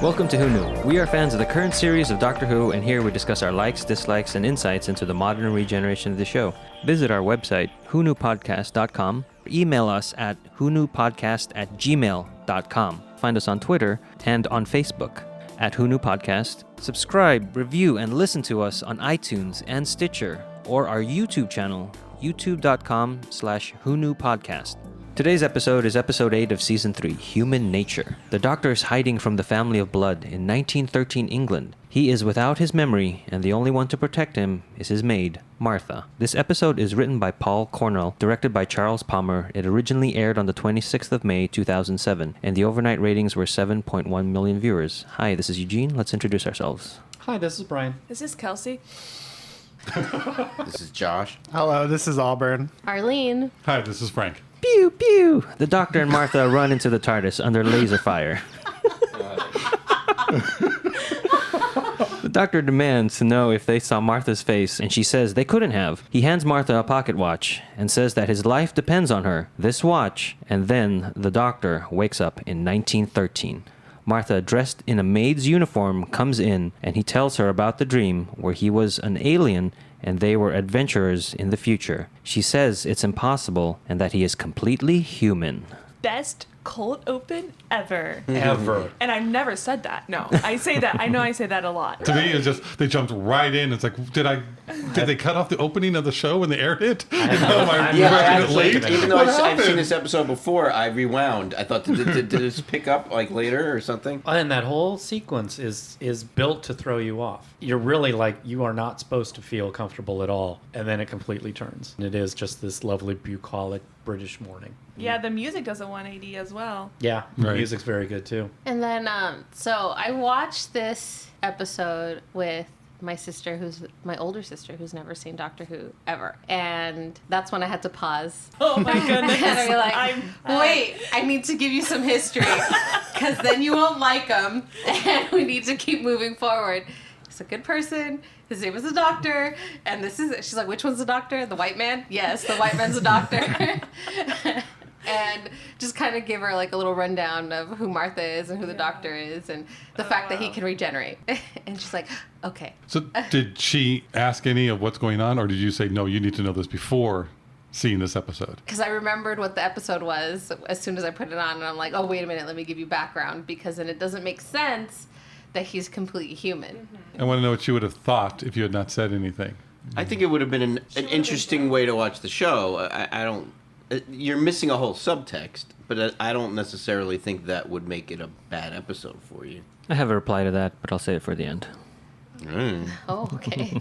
Welcome to Who Knew. We are fans of the current series of Doctor Who, and here we discuss our likes, dislikes, and insights into the modern regeneration of the show. Visit our website, whoknewpodcast.com, email us at whoknewpodcast@gmail.com. Find us on Twitter and on Facebook at Who Knew Podcast. Subscribe, review, and listen to us on iTunes and Stitcher, or our YouTube channel, youtube.com/whoknewpodcast. Today's episode is episode 8 of season 3, Human Nature. The Doctor is hiding from the family of blood in 1913 England. He is without his memory, and the only one to protect him is his maid, Martha. This episode is written by Paul Cornell, directed by Charles Palmer. It originally aired on the 26th of May, 2007, and the overnight ratings were 7.1 million viewers. Hi, this is Eugene. Let's introduce ourselves. Hi, this is Brian. This is Kelsey. This is Josh. Hello, this is Auburn. Arlene. Hi, this is Frank. Pew, pew! The Doctor and Martha run into the TARDIS under laser fire. The Doctor demands to know if they saw Martha's face, and she says they couldn't have. He hands Martha a pocket watch and says that his life depends on her, this watch, and then the Doctor wakes up in 1913. Martha, dressed in a maid's uniform, comes in, and he tells her about the dream where he was an alien and they were adventurers in the future. She says it's impossible and that he is completely human. Best cold open ever. Ever. And I've never said that. No, I say that. I know I say that a lot. To me, it's just they jumped right in. It's like, did they cut off the opening of the show when they aired it? Even though I've seen this episode before, I rewound. I thought, did this pick up like later or something? And that whole sequence is built to throw you off. You're really like, you are not supposed to feel comfortable at all. And then it completely turns. And it is just this lovely bucolic British morning. Yeah, the music does a 180 as well. Yeah, the Right. music's very good too. And then, so I watched this episode with my sister, who's my older sister, who's never seen Doctor Who ever. And that's when I had to pause. Oh my goodness. And I'd be like, wait, I need to give you some history, because then you won't like him, and we need to keep moving forward. He's a good person. His name is the Doctor, and this is it. She's like, which one's the Doctor? The white man? Yes, the white man's the Doctor. And just kind of give her like a little rundown of who Martha is and who the Doctor is, and the fact that he can regenerate. And she's like, okay. So did she ask any of what's going on, or did you say, no, you need to know this before seeing this episode? Because I remembered what the episode was as soon as I put it on, and I'm like, oh, wait a minute, let me give you background, because then it doesn't make sense that he's completely human. Mm-hmm. I want to know what you would have thought if you had not said anything. I think it would have been an interesting way to watch the show. I don't. You're missing a whole subtext, but I don't necessarily think that would make it a bad episode for you. I have a reply to that, but I'll save it for the end. Oh, okay.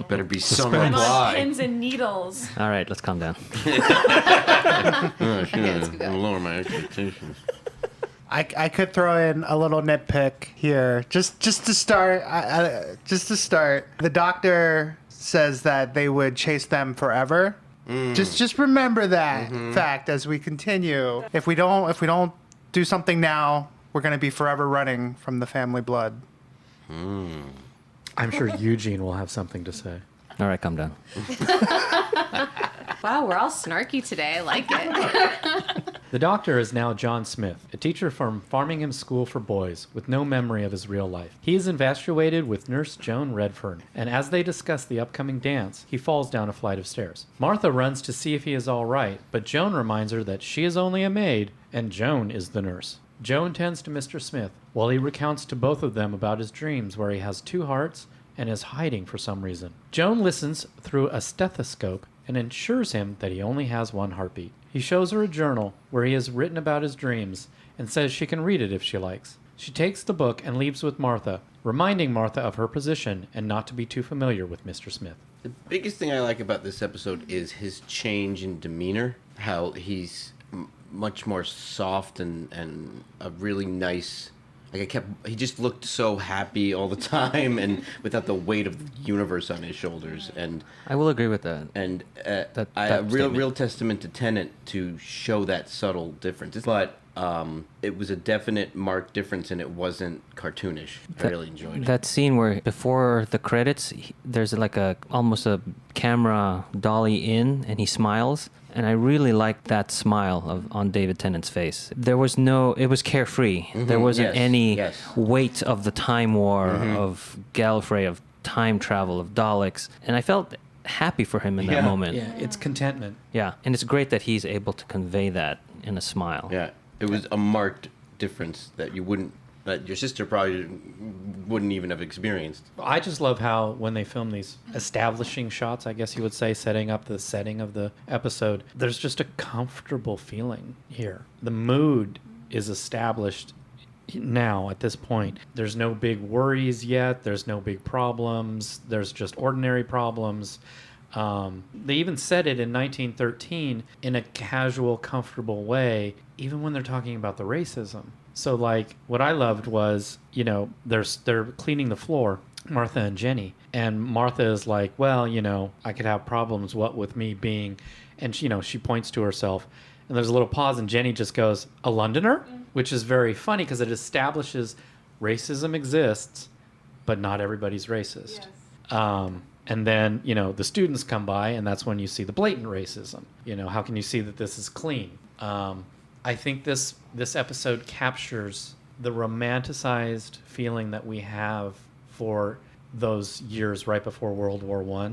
Better be some I'm on reply. pins and needles. All right, let's calm down. Oh, let's go. lower my expectations. I could throw in a little nitpick here, just to start. The Doctor says that they would chase them forever. Just remember that fact as we continue. If we don't do something now, we're going to be forever running from the family blood. I'm sure Eugene will have something to say. All right, calm down. Wow, we're all snarky today. I like it. The Doctor is now John Smith, a teacher from Farringham School for boys, with no memory of his real life. He is infatuated with Nurse Joan Redfern, and as they discuss the upcoming dance, he falls down a flight of stairs. Martha runs to see if he is all right, but Joan reminds her that she is only a maid, and Joan is the nurse. Joan tends to Mr. Smith, while he recounts to both of them about his dreams where he has two hearts and is hiding for some reason. Joan listens through a stethoscope and assures him that he only has one heartbeat. He shows her a journal where he has written about his dreams and says she can read it if she likes. She takes the book and leaves with Martha, reminding Martha of her position and not to be too familiar with Mr. Smith. The biggest thing I like about this episode is his change in demeanor, how he's much more soft and a really nice. Like he just looked so happy all the time, and without the weight of the universe on his shoulders. And I will agree with that. And that real statement. testament to Tennant to show that subtle difference. But it was a definite marked difference, and it wasn't cartoonish. I really enjoyed it. That scene where before the credits, there's like almost a camera dolly in, and he smiles. And I really liked that smile on David Tennant's face. It was carefree. There wasn't any weight of the time war, of Gallifrey, of time travel, of Daleks. And I felt happy for him in that moment. Yeah, it's contentment. Yeah, and it's great that he's able to convey that in a smile. Yeah, it was a marked difference that your sister probably wouldn't even have experienced. I just love how when they film these establishing shots, I guess you would say, setting up the setting of the episode, there's just a comfortable feeling here. The mood is established now at this point. There's no big worries yet. There's no big problems. There's just ordinary problems. They even said it in 1913 in a casual, comfortable way, even when they're talking about the racism. So, like, what I loved was, they're cleaning the floor, Martha and Jenny, and Martha is like, well, I could have problems, what with me being, and she points to herself, and there's a little pause, and Jenny just goes, a Londoner? Which is very funny because it establishes racism exists, but not everybody's racist. Yes. And then, the students come by, and that's when you see the blatant racism. How can you see that this is clean? I think this episode captures the romanticized feeling that we have for those years right before World War I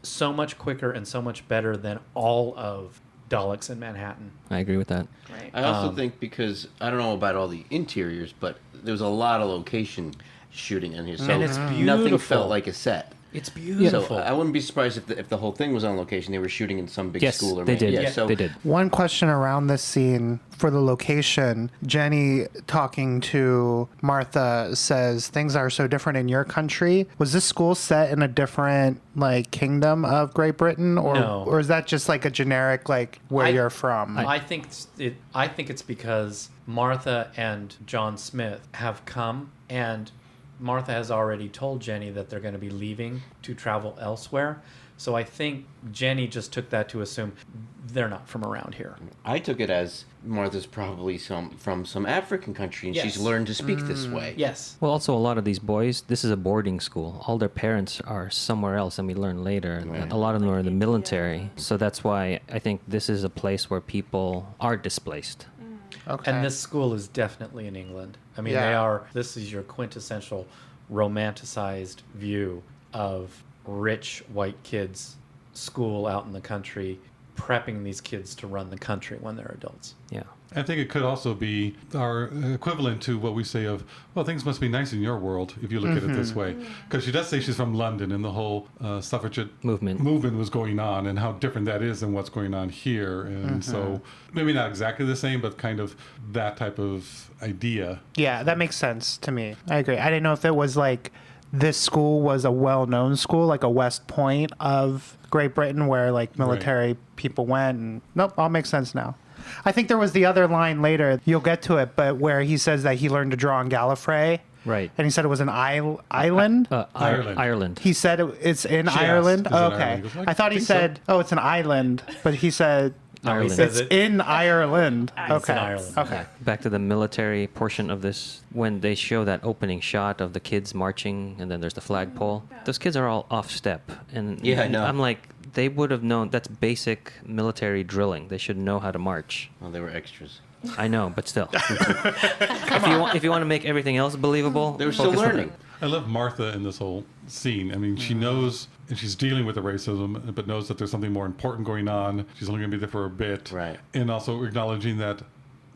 so much quicker and so much better than all of Daleks in Manhattan. I agree with that. Right. I also think because, I don't know about all the interiors, but there was a lot of location shooting in here. So And it's nothing beautiful. felt like a set. It's beautiful. So I wouldn't be surprised if the whole thing was on location. They were shooting in some big Yes, school or they did. Yeah, so They did. One question around this scene for the location. Jenny talking to Martha says things are so different in your country. Was this school set in a different kingdom of Great Britain, or No. or is that just like a generic where you're from? I think it's because Martha and John Smith have come, and Martha has already told Jenny that they're going to be leaving to travel elsewhere. So I think Jenny just took that to assume they're not from around here. I took it as Martha's probably from some African country, and Yes. she's learned to speak this way. Yes. Well, also a lot of these boys, this is a boarding school. All their parents are somewhere else, and we learn later. Right. A lot of them are in the military. So that's why I think this is a place where people are displaced. Okay. And this school is definitely in England. I mean, Yeah. this is your quintessential romanticized view of rich white kids' school out in the country, prepping these kids to run the country when they're adults. Yeah. I think it could also be our equivalent to what we say of, well, things must be nice in your world, if you look at it this way. Because she does say she's from London, and the whole suffragette Movement was going on, and how different that is than what's going on here. And so maybe not exactly the same, but kind of that type of idea. Yeah, that makes sense to me. I agree. I didn't know if it was this school was a well-known school, like a West Point of Great Britain, where military people went. And nope, all makes sense now. I think there was the other line later. You'll get to it, but where he says that he learned to draw on Gallifrey. Right. And he said it was an island. Ireland. Ireland. He said it's in She Ireland. asked, "Is it Okay. Ireland?" He goes, "I I thought he think so." said, "Oh, it's an island," but he said Ireland. he says it's in Ireland. It's Okay. in Ireland. Okay. Back to the military portion of this, when they show that opening shot of the kids marching, and then there's the flagpole. Those kids are all off step, and Yeah, I know. I'm like, they would have known. That's basic military drilling. They should know how to march. Well, they were extras. I know, but still, if you want to make everything else believable, They were still focus on learning. I love Martha in this whole scene. I mean, she knows, and she's dealing with the racism, but knows that there's something more important going on. She's only going to be there for a bit. Right. And also acknowledging that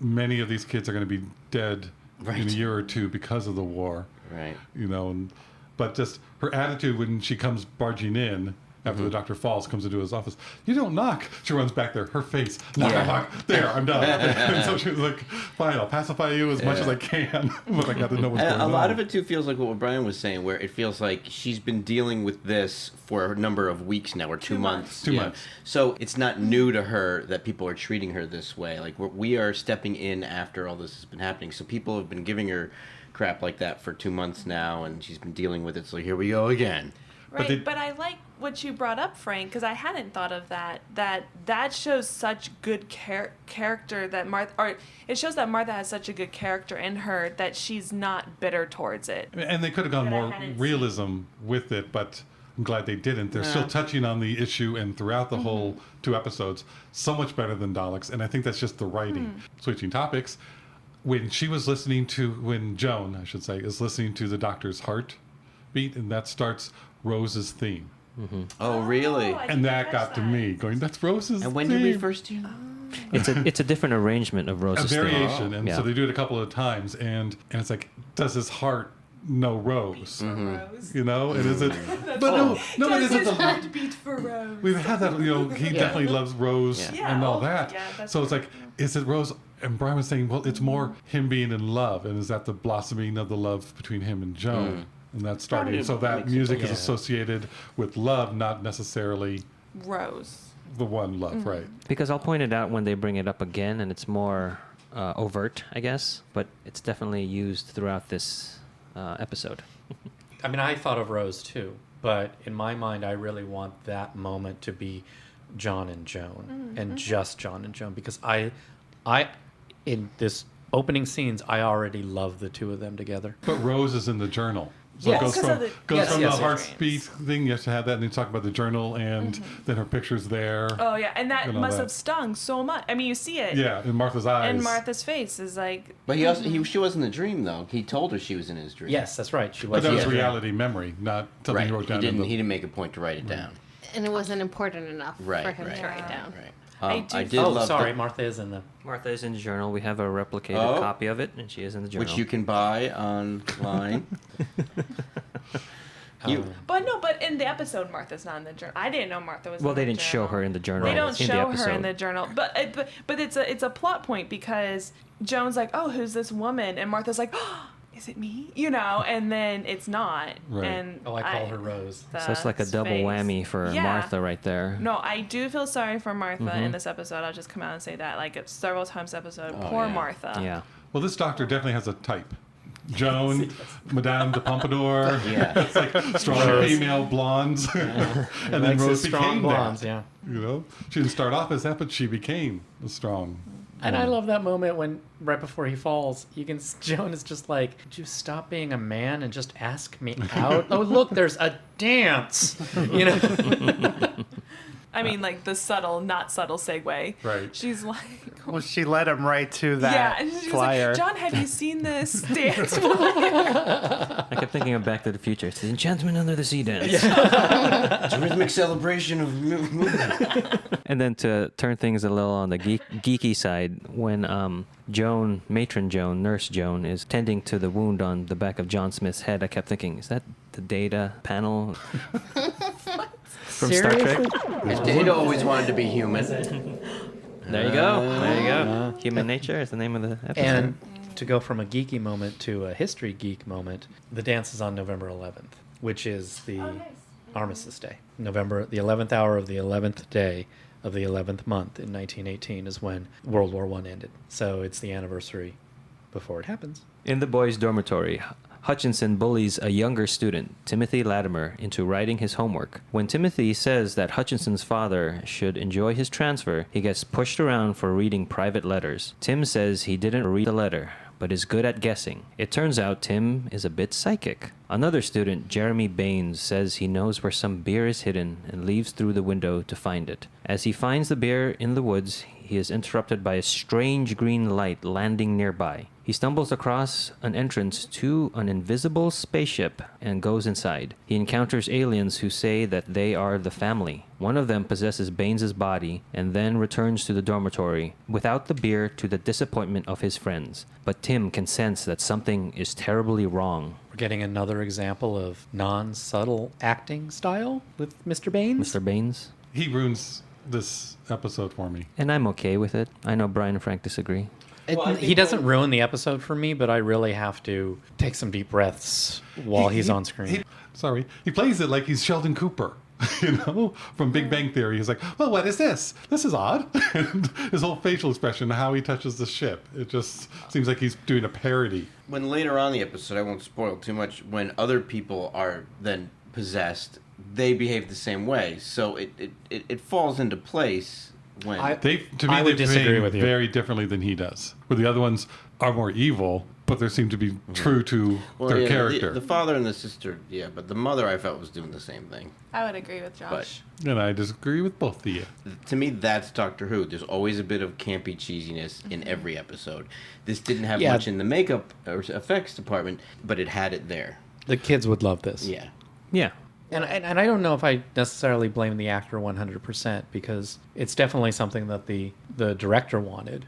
many of these kids are going to be dead in a Right. year or two because of the war. Right. But just her attitude when she comes barging in after the doctor falls, comes into his office. You don't knock. She runs back there. Her face. Knock, knock, knock. There, I'm done. And so she was like, fine, I'll pacify you as much as I can. But I got to know what's going And on. a lot of it too feels like what Brian was saying, where it feels like she's been dealing with this for a number of weeks now, or 2 months. 2 Yeah. months. So it's not new to her that people are treating her this way. Like we are stepping in after all this has been happening. So people have been giving her crap like that for 2 months now, and she's been dealing with it. So here we go again. Right, but I like what you brought up, Frank, because I hadn't thought of that. That shows such good character that Martha, or it shows that Martha has such a good character in her that she's not bitter towards it. And they could have gone That I more hadn't realism with it, but I'm glad they didn't. They're still touching on the issue, and throughout the whole 2 episodes, so much better than Daleks. And I think that's just the writing. Switching topics, when Joan, I should say, is listening to the doctor's heartbeat, and that starts Rose's theme. Oh, really? I And didn't that catch got to me, going, that's Rose's And when theme. did we first hear that? It's a different arrangement of A Rose's theme. variation, and Yeah. so they do it a couple of times, and it's like, does his heart know Rose? Rose. You know, and is it? But no, it Does isn't. his heart beat for Rose? We've had that. He definitely loves Rose Yeah. and all Yeah, that. yeah, that's So it's like, is it Rose? And Brian was saying, well, it's more him being in love, and is that the blossoming of the love between him and Joan? And that's starting. Probably So that makes music sense. is associated with love, not necessarily Rose. the one love, right? Because I'll point it out when they bring it up again, and it's more overt, I guess. But it's definitely used throughout this episode. I mean, I thought of Rose too, but in my mind, I really want that moment to be John and Joan, and just John and Joan, because I, in this opening scenes, I already love the two of them together. But Rose is in the journal. So Yes. it goes Because from, of the- goes from yes, the yes. heartbeat thing, you have to have that, and then talk about the journal, and then her picture's there. Oh yeah, and that And all must that. have stung so much. I mean, you see it. Yeah, in Martha's eyes. And Martha's face is like. But he also she was in the dream though. He told her she was in his dream. Yes, that's right. She But was. that was Yeah. reality memory, not something Right. he wrote down. He in didn't. the, He didn't make a point to write it down. And it wasn't important enough Right. for him right. to write down. Right. I do I did Oh, love sorry, the- Martha is in the. Martha is in the journal. We have a replicated Oh. copy of it, and she is in the journal. which you can buy online. But in the episode, Martha's not in the journal. I didn't know Martha was. Well, in they the didn't show journal. her in the journal. They in don't the show episode. her in the journal, but it's a plot point because Joan's like, oh, who's this woman? And Martha's like, oh, is it me? You know, and then it's not. Right. And Oh, I call her Rose. So it's like a double face. whammy for Yeah. Martha right there. No, I do feel sorry for Martha in this episode. I'll just come out and say that, like several times episode. Oh, Poor yeah. Martha. Yeah. well, this doctor definitely has a type. Joan, Madame de Pompadour. Yeah. It's like strong Rose. female blondes. And then Likes Rose his strong became blondes, that. yeah. You know, she didn't start off as that, but she became a strong. And I love that moment when, right before he falls, Joan is just like, "Could you stop being a man and just ask me out?" Oh, look, there's a dance. You know. I mean, like the subtle, not subtle segue. Right. She's like, Well, she led him right to that yeah, and she was flyer. like, John, have you seen this dance? I kept thinking of Back to the Future. It's the Enchantment Under the Sea dance. It's a rhythmic celebration of movement. And then to turn things a little on the geeky side, when Matron Joan, Nurse Joan, is tending to the wound on the back of John Smith's head, I kept thinking, is that the data panel from Star Trek? Data always wanted to be human. There you go. There you go. Human Nature is the name of the episode. And to go from a geeky moment to a history geek moment, the dance is on November 11th, which is the Armistice Day. November, the 11th hour of the 11th day of the 11th month in 1918 is when World War I ended. So it's the anniversary before it happens. In the boys' dormitory, Hutchinson bullies a younger student, Timothy Latimer, into writing his homework. When Timothy says that Hutchinson's father should enjoy his transfer, he gets pushed around for reading private letters. Tim says he didn't read the letter, but is good at guessing. It turns out Tim is a bit psychic. Another student, Jeremy Baines, says he knows where some beer is hidden and leaves through the window to find it. As he finds the beer in the woods, he is interrupted by a strange green light landing nearby. He stumbles across an entrance to an invisible spaceship and goes inside. He encounters aliens who say that they are the family. One of them possesses Baines's body and then returns to the dormitory without the beer, to the disappointment of his friends. But Tim can sense that something is terribly wrong. We're getting another example of non-subtle acting style with Mr. Baines. Mr. Baines? He ruins this episode for me. And I'm okay with it. I know Brian and Frank disagree. He doesn't ruin the episode for me, but I really have to take some deep breaths while he's on screen. He plays it like he's Sheldon Cooper, you know, from Big Bang Theory. He's like, well, what is this? This is odd. And his whole facial expression, how he touches the ship, it just seems like he's doing a parody. When later on in the episode, I won't spoil too much, when other people are then possessed, they behave the same way. So it falls into place when I They would disagree behave with you. very differently than he does. Where the other ones are more evil, but they seem to be true to their character. The father and the sister, yeah, but the mother I felt was doing the same thing. I would agree with Josh. And I disagree with both of you. To me, that's Doctor Who. There's always a bit of campy cheesiness in every episode. This didn't have Yeah. much in the makeup or effects department, but it had it there. The kids would love this. Yeah. Yeah. And I don't know if I necessarily blame the actor 100% because it's definitely something that the director wanted.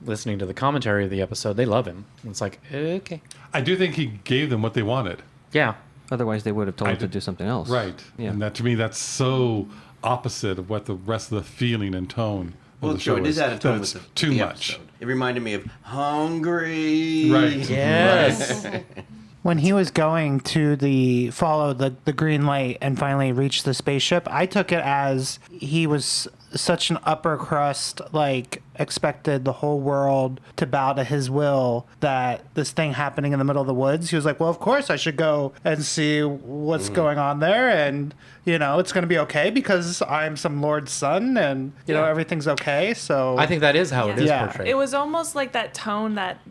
Listening to the commentary of the episode, they love him. It's like, okay. I do think he gave them what they wanted. Yeah. Otherwise, they would have told him to do something else. Right. Yeah. And that to me, that's so opposite of what the rest of the feeling and tone Well, of the show it is out of that tone it's with too the much. episode. It reminded me of Hungry. Right. Yes. When he was going to follow the green light and finally reach the spaceship, I took it as he was such an upper crust, like expected the whole world to bow to his will, that this thing happening in the middle of the woods, he was like, well, of course I should go and see what's going on there, and it's going to be okay because I'm some lord's son, and everything's okay. So I think that is how it is Yeah. portrayed. It was almost like that tone that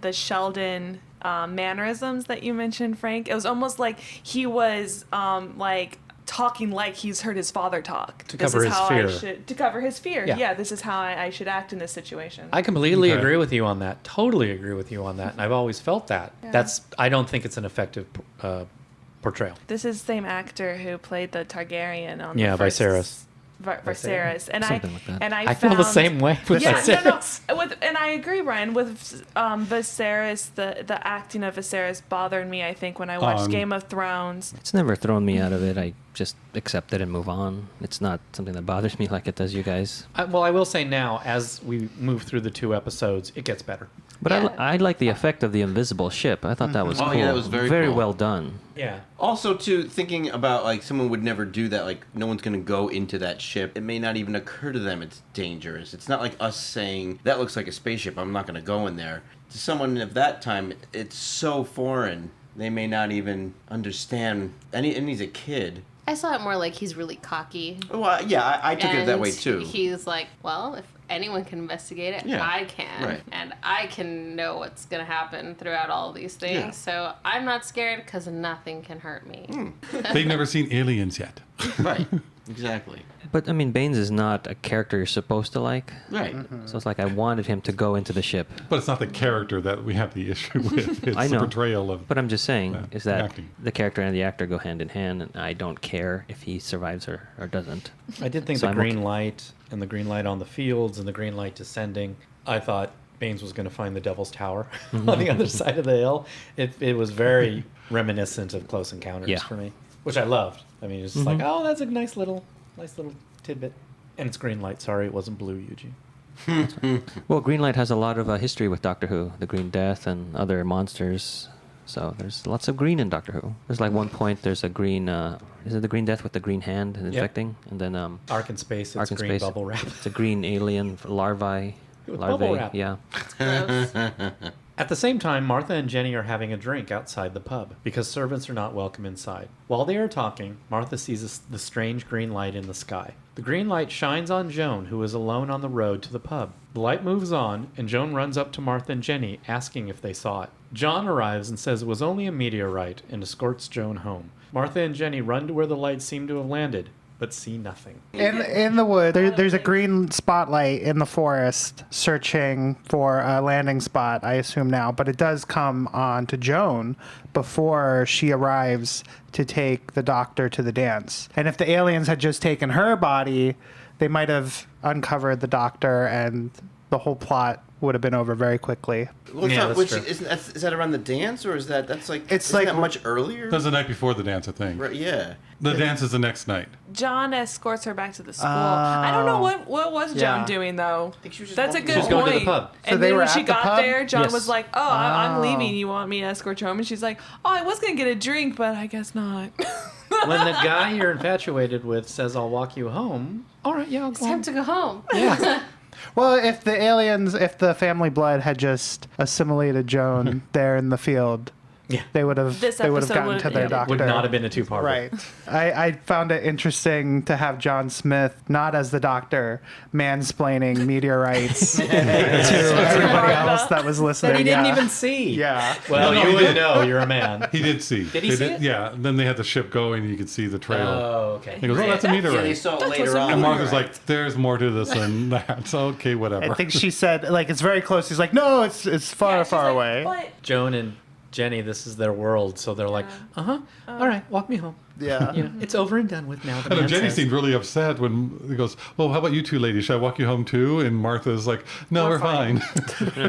the Sheldon mannerisms that you mentioned, Frank. It was almost like he was like talking like he's heard his father talk. To This cover is his how fear. I should to cover his fear. Yeah. Yeah, this is how I should act in this situation. I completely Okay. agree with you on that. Totally agree with you on that. And I've always felt that. Yeah. I don't think it's an effective portrayal. This is the same actor who played the Targaryen on Yeah, the first Viserys. Viserys, and Something like that. I I feel the found- same way with Yeah, Viserys. no. And I agree, Ryan. With Viserys, the acting of Viserys bothered me. I think when I watched Game of Thrones. It's never thrown me out of it. I just accept it and move on. It's not something that bothers me like it does you guys. Well, I will say now, as we move through the 2 episodes, it gets better. But Yeah. I like the effect of the invisible ship. I thought that was Oh, cool. yeah, that was very cool. well done. Yeah. Also, too, thinking about, like, someone would never do that. Like, no one's going to go into that ship. It may not even occur to them it's dangerous. It's not like us saying, that looks like a spaceship, I'm not going to go in there. To someone of that time, it's so foreign. They may not even understand. And he's a kid. I saw it more like he's really cocky. Well, yeah, I took it that way, too. He's like, well, if anyone can investigate it, Yeah, I can. right. And I can know what's going to happen throughout all these things. Yeah. So I'm not scared because nothing can hurt me. They've never seen aliens yet. Right. Exactly. But I mean, Baines is not a character you're supposed to like. Right. So it's like I wanted him to go into the ship. But it's not the character that we have the issue with. It's I the know. portrayal of. But I'm just saying Yeah, is that acting. the character and the actor go hand in hand, and I don't care if he survives or doesn't. I did think So the I'm green okay. light and the green light on the fields and the green light descending, I thought Baines was going to find the Devil's Tower on the other side of the hill. It was very reminiscent of Close Encounters Yeah. for me, which I loved. I mean, it's just like, oh, that's a nice little tidbit. And it's green light. Sorry, it wasn't blue, Eugene. Well, Greenlight has a lot of history with Doctor Who, the Green Death and other monsters. So there's lots of green in Doctor Who. There's like one point there's a green. Is it the Green Death with the green hand and infecting? And then Ark in Space, it's Ark in green Space, bubble wrap. It's a green alien larvae. With larvae. bubble wrap. Yeah. Gross. At the same time, Martha and Jenny are having a drink outside the pub because servants are not welcome inside. While they are talking, Martha sees the strange green light in the sky. The green light shines on Joan, who is alone on the road to the pub. The light moves on, and Joan runs up to Martha and Jenny, asking if they saw it. John arrives and says it was only a meteorite and escorts Joan home. Martha and Jenny run to where the light seemed to have landed, but see nothing. In the wood, there's a green spotlight in the forest searching for a landing spot, I assume now, but it does come on to Joan before she arrives to take the doctor to the dance. And if the aliens had just taken her body, they might have uncovered the doctor and the whole plot would have been over very quickly. Well, Yeah, that's true. is that around the dance, or that's like... It's isn't like- that much earlier? That's the night before the dance, I think. Right, yeah. The dance is the next night. John escorts her back to the school. I don't know what was Joan Yeah. doing though. I think she was just That's a walking good She was going point. to the pub. So And they then were when she at the got pub? there, John Yes. was like, "Oh, I'm leaving. You want me to escort you home?" And she's like, "Oh, I was gonna get a drink, but I guess not." When the guy you're infatuated with says, I'll walk you home, all right, yeah, I'll It's go time home. to go home. Yeah. Well, if the family blood had just assimilated Joan there in the field, Yeah. they would have This gotten episode to their would- doctor. Would not have been a two-parter. Right. I found it interesting to have John Smith not as the doctor mansplaining meteorites to everybody else that was listening. That he didn't Yeah. even see. Yeah. Well, No, you he would did. know. You're a man. He did see. Did he They see it? Yeah. And then they had the ship going, and you could see the trail. Oh, okay. He goes, "Oh, that's a meteorite." Yeah, they saw it later on. And Martha's like, "There's more to this than that." So, okay, whatever. I think she said, like, it's very close. He's like, no, it's far, Yeah, she's far like, away. "But Joan and Jenny, this is their world, so they're like, all right, walk me home. Yeah. You know, it's over and done with now. The I know man Jenny says. seemed really upset when he goes, "Well, how about you two ladies? Should I walk you home too?" And Martha's like, "No, We're we're fine."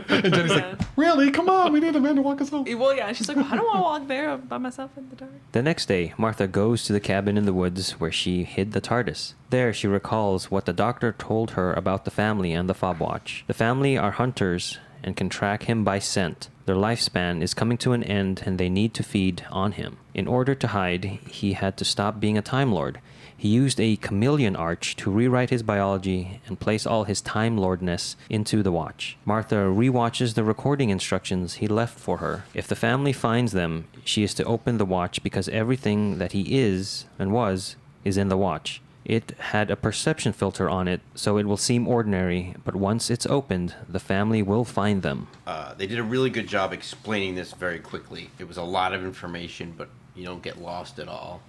And Jenny's like, "Really? Come on, we need a man to walk us home." well, yeah, she's like, I don't want to walk there by myself in the dark. The next day, Martha goes to the cabin in the woods where she hid the TARDIS. There, she recalls what the doctor told her about the family and the fob watch. The family are hunters and can track him by scent. Their lifespan is coming to an end and they need to feed on him. In order to hide, he had to stop being a Time Lord. He used a chameleon arch to rewrite his biology and place all his Time Lordness into the watch. Martha rewatches the recording instructions he left for her. If the family finds them, she is to open the watch because everything that he is and was is in the watch. It had a perception filter on it, so it will seem ordinary, but once it's opened, the family will find them. They did a really good job explaining this very quickly. It was a lot of information, but you don't get lost at all.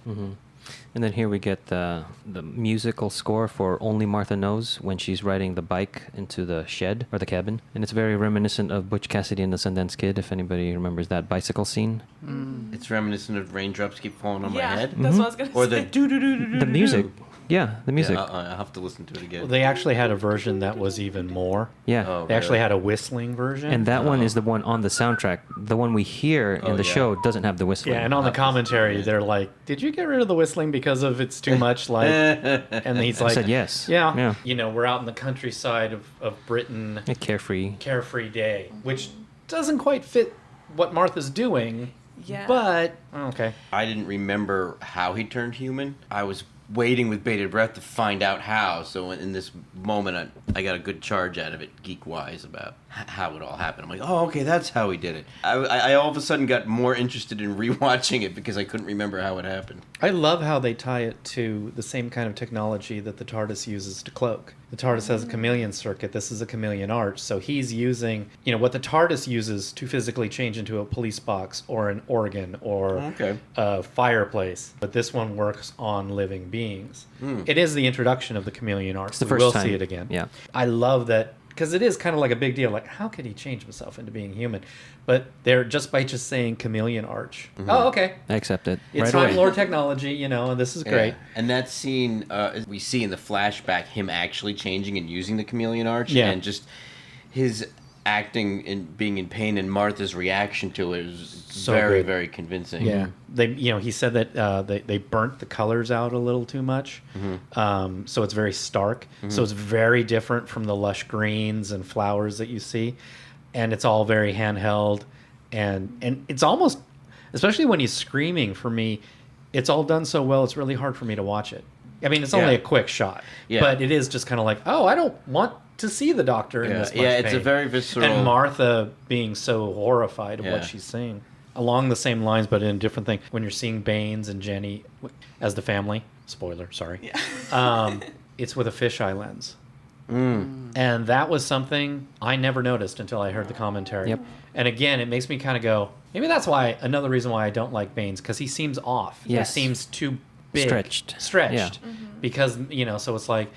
And then here we get the musical score for Only Martha Knows when she's riding the bike into the shed or the cabin. And it's very reminiscent of Butch Cassidy and the Sundance Kid, if anybody remembers that bicycle scene. It's reminiscent of Raindrops Keep Falling on My Yeah, Head. that's what I was gonna Or say. the do-do-do-do-do-do. The music. Yeah, the music. Yeah, I'll have to listen to it again. Well, they actually had a version that was even more. Yeah. Oh, They actually really? had a whistling version. And that one is the one on the soundtrack. The one we hear in Oh, the yeah. show doesn't have the whistling. yeah, and on the commentary, they're like, "Did you get rid of the whistling because of it's too much?" Like, and he's I like, said yes. Yeah. Yeah. You know, we're out in the countryside of Britain, A carefree. carefree day, which doesn't quite fit what Martha's doing. Yeah. But okay. I didn't remember how he turned human. I was waiting with bated breath to find out how. So in this moment, I got a good charge out of it, geek-wise, about how it all happened. I'm like, oh, okay, that's how he did it. I all of a sudden got more interested in rewatching it because I couldn't remember how it happened. I love how they tie it to the same kind of technology that the TARDIS uses to cloak. The TARDIS has a chameleon circuit. This is a chameleon arch. So he's using, what the TARDIS uses to physically change into a police box or an organ or Okay. a fireplace. But this one works on living beings. It is the introduction of the chameleon arch. It's the We first will time. see it again. Yeah. I love that because it is kind of like a big deal. Like, how could he change himself into being human? But they're just by just saying chameleon arch. Oh, okay. I accept it. It's right Time away. Lord technology, and this is great. Yeah. And that scene, we see in the flashback him actually changing and using the chameleon arch. Yeah. And just his acting and being in pain and Martha's reaction to it was So very, good. very convincing. Yeah, he said that they burnt the colors out a little too much, so it's very stark. So it's very different from the lush greens and flowers that you see, and it's all very handheld, and it's almost, especially when he's screaming. For me, it's all done so well. It's really hard for me to watch it. I mean, it's only Yeah. a quick shot, Yeah. but it is just kind of like, oh, I don't want to see the doctor in Yeah, this much yeah, it's a pain. very visceral. And Martha being so horrified of Yeah. what she's seeing. Along the same lines, but in a different thing. When you're seeing Baines and Jenny as the family, spoiler, sorry, it's with a fisheye lens. And that was something I never noticed until I heard the commentary. Yep. And again, it makes me kind of go, maybe that's why, another reason why I don't like Baines, because he seems off. Yes. He seems too big. Stretched. Stretched. Yeah. Because, so it's like,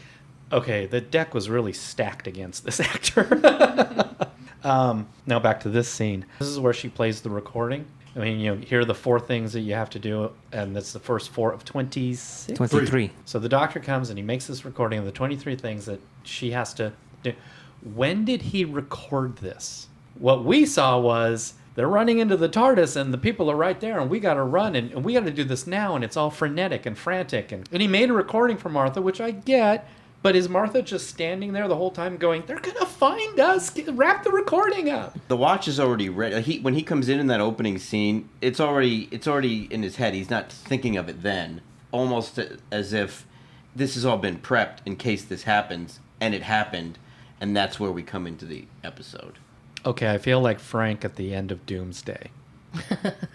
okay, the deck was really stacked against this actor. Now back to this scene. This is where she plays the recording. I mean, here are the 4 things that you have to do, and that's the first 4 of 26. 23. So the doctor comes and he makes this recording of the 23 things that she has to do. When did he record this? What we saw was they're running into the TARDIS and the people are right there and we got to run and we got to do this now and it's all frenetic and frantic. And he made a recording for Martha, which I get. But is Martha just standing there the whole time going, they're going to find us, wrap the recording up? The watch is already ready. When he comes in that opening scene, it's already in his head. He's not thinking of it then. Almost as if this has all been prepped in case this happens, and it happened, and that's where we come into the episode. Okay, I feel like Frank at the end of Doomsday.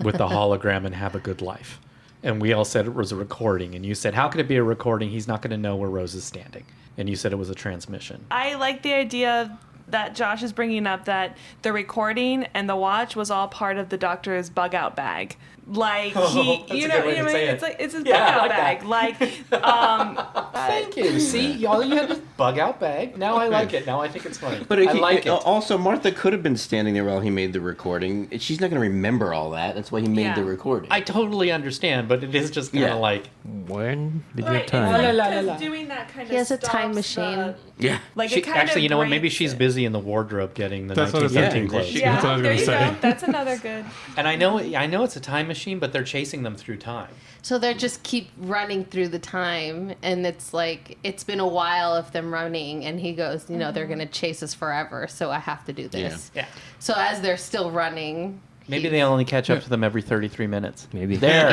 with the hologram and have a good life. And we all said it was a recording. And you said, how could it be a recording? He's not going to know where Rose is standing. And you said it was a transmission. I like the idea that Josh is bringing up, that the recording and the watch was all part of the doctor's bug out bag. Like you know what I mean? It's like it's his bug out bag. Like, thank you. See, all you had was bug out bag. Now I like it. Now I think it's funny. But I like it. Also, Martha could have been standing there while he made the recording. She's not going to remember all that. That's why he made the recording. I totally understand, but it is just kind of like, when did you right, have time? it's like, La, la, la. doing that kind He of has a time stops machine. Yeah. Like she, it kind actually, of you know what? Maybe breaks she's it. busy in the wardrobe getting the That's what I was 1913 thinking. clothes. Yeah, That's what I was there gonna you say. go. That's another good. And I know it's a time machine, but they're chasing them through time. So they just keep running through the time, and it's like it's been a while of them running, and he goes, you know, they're gonna chase us forever, so I have to do this. Yeah. So as they're still running, Maybe they only catch up to them every 33 minutes. Maybe. There.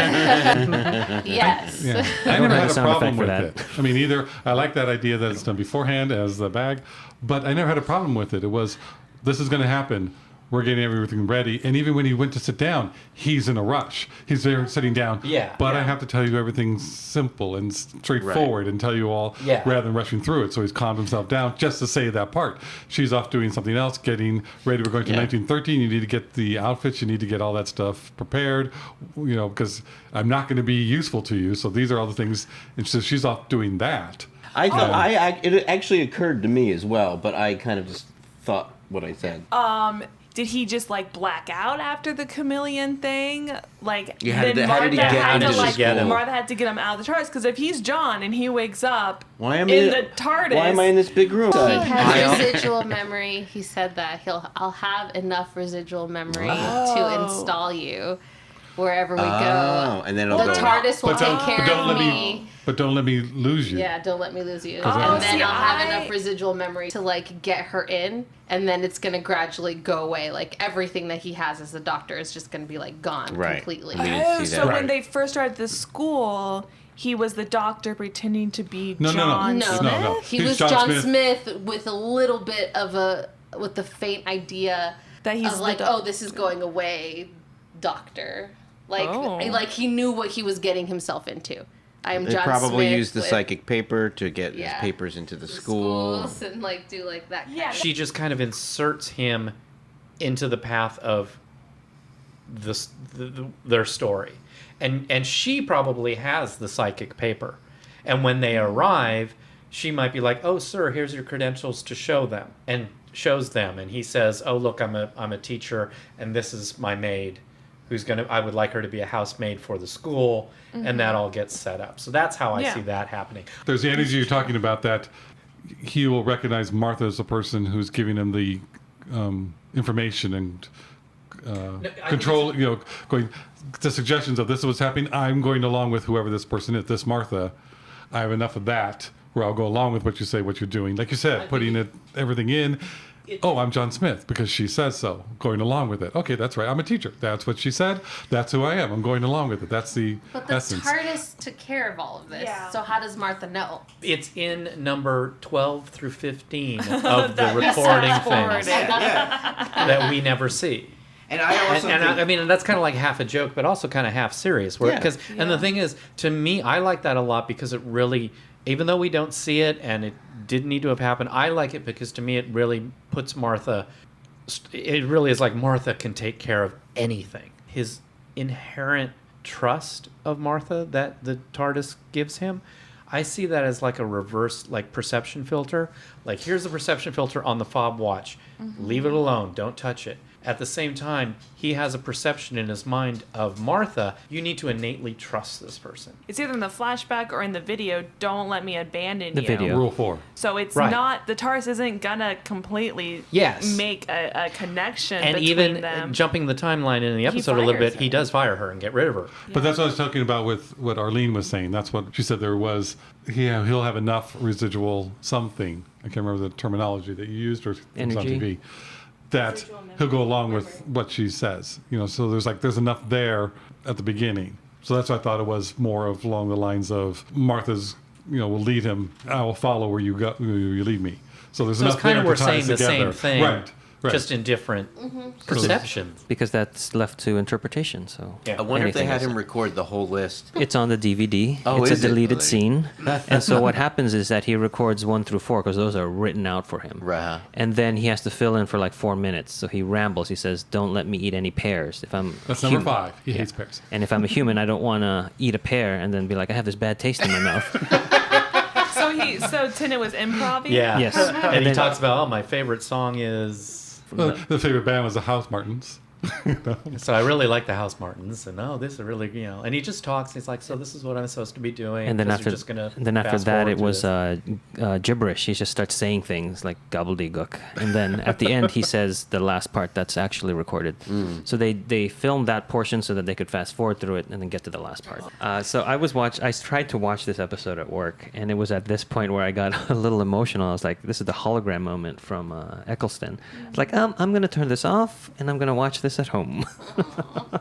yes. Yeah. I don't never have had a a sound problem effect with for it. I mean, either I like that idea that it's done beforehand as the bag, but I never had a problem with it. It was, this is going to happen. We're getting everything ready. And even when he went to sit down, he's in a rush. He's there sitting down. Yeah. But I have to tell you everything's simple and straightforward and tell you all rather than rushing through it. So he's calmed himself down just to say that part. She's off doing something else, getting ready. We're going to 1913. You need to get the outfits. You need to get all that stuff prepared, you know, because I'm not going to be useful to you. So these are all the things. And so she's off doing that. I thought it actually occurred to me as well, but I kind of just thought what I said. Did he just like black out after the chameleon thing? Like, Yeah, how did then he Martha get had into to the like school? Martha had to get him out of the TARDIS, because if he's John and he wakes up Why am in I the TARDIS, Why am I in this big room? He has residual memory. He said that I'll have enough residual memory to install you wherever we go. And then it'll The go. TARDIS will take care don't of let me. But don't let me lose you. Yeah, don't let me lose you. that- And then See, I'll have I- enough residual memory to like get her in, and then it's gonna gradually go away. Like everything that he has as a doctor is just gonna be like gone completely. We didn't see so that. when they first started the school, he was the doctor pretending to be No. John No, Smith? No. he He's was John John Smith. Smith with a little bit of with the faint idea That he's of the like, doc- oh, this is going away, doctor. Like, Oh. like he knew what he was getting himself into. I am They John probably Smith used the with psychic paper to get his Yeah. papers into the school. schools and like do like that. Yeah. She just kind of inserts him into the path of their story. And she probably has the psychic paper. And when they arrive, she might be like, "Oh, sir, here's your credentials to show them." And shows them, and he says, "Oh, look, I'm a teacher, and this is my maid, I would like her to be a housemaid for the school," and that all gets set up. So that's how I see that happening. There's the energy you're talking about that he will recognize Martha as the person who's giving him the information and control, you know, going the suggestions of this is what's happening. I'm going along with whoever this person is, this Martha. I have enough of that where I'll go along with what you say, what you're doing. Like you said, putting everything in. Oh, I'm John Smith because she says so. Going along with it. Okay, that's right. I'm a teacher. That's what she said. That's who I am. I'm going along with it. That's the But the essence. TARDIS took care of all of this. Yeah. So how does Martha know? It's in number 12 through 15 of the That we recording fast-forwarded. things that we never see. And I also And think, I mean, that's kind of like half a joke, but also kind of half serious. And the thing is, to me, I like that a lot because it really, even though we don't see it and it didn't need to have happened, I like it because to me it really puts Martha, it really is like Martha can take care of anything. His inherent trust of Martha that the TARDIS gives him, I see that as like a reverse like perception filter. Like, here's the perception filter on the fob watch. Leave it alone. Don't touch it. At the same time, he has a perception in his mind of Martha. You need to innately trust this person. It's either in the flashback or in the video. Don't let me abandon The you. video. Rule 4. So it's Right. not, the TARDIS isn't gonna completely make a connection And between even them. jumping the timeline in the episode a little fires bit, he her. does fire her and get rid of her. But that's what I was talking about with what Arlene was saying. That's what she said there was. He'll have enough residual something. I can't remember the terminology that you used or it was on Energy. TV. That he'll go along with what she says. You know, so there's enough there at the beginning. So that's what I thought it was more of along the lines of Martha's, you know, will lead him. I will follow where you go, where you lead me. So there's So it's enough kind there of we're to tie saying us the together. same thing. Right. Right. just in different perceptions. Because that's left to interpretation. So Yeah. I wonder if they anything had is. him record the whole list. It's on the DVD. Oh, it's is a it? deleted Really? scene. And so what happens is that he records 1 through 4 because those are written out for him. Right. And then he has to fill in for like 4 minutes. So he rambles. He says, "Don't let me eat any pears. If I'm That's hu- number 5. He hates pears. And if I'm a human, I don't want to eat a pear and then be like, I have this bad taste in my mouth." So Tennant was improv. Yeah. Yes. And he then- talks about, oh, my favorite song is. The favorite band was the House Martins. So I really like the House Martins, and this is really, and he just talks. And he's like, so this is what I'm supposed to be doing. And then 'cause after, you're just gonna and then after fast that, forward it to was this. gibberish. He just starts saying things like gobbledygook, and then at the end, he says the last part that's actually recorded. So they filmed that portion so that they could fast forward through it and then get to the last part. So I tried to watch this episode at work, and it was at this point where I got a little emotional. I was like, "This is the hologram moment from Eccleston." It's like, I'm gonna turn this off, and I'm gonna watch this at home.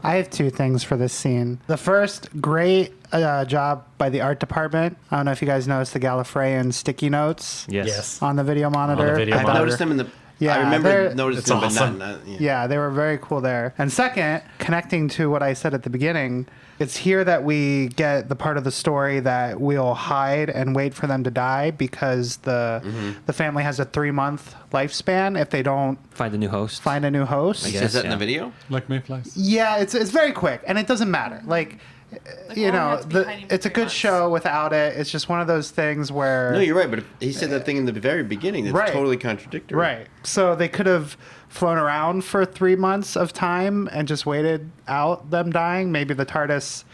I have 2 things for this scene. The first, great job by the art department. I don't know if you guys noticed the Gallifreyan sticky notes Yes. on the video monitor. video I've monitor. noticed them in the. Yeah, I remember they're- noticing It's them, awesome. but not. Yeah, they were very cool there. And second, connecting to what I said at the beginning, it's here that we get the part of the story that we'll hide and wait for them to die because the family has a 3-month lifespan if they don't Find a new host. find a new host. He guess, says that in the yeah. video. Like mayflies. Yeah, it's very quick and it doesn't matter. Like you all know, have to be hiding for it's a 3 good months. show without it. It's just one of those things where No, you're right. But he said that thing in the very beginning. That's Right. totally contradictory. right. So they could have flown around for 3 months of time and just waited out them dying. Maybe the TARDIS,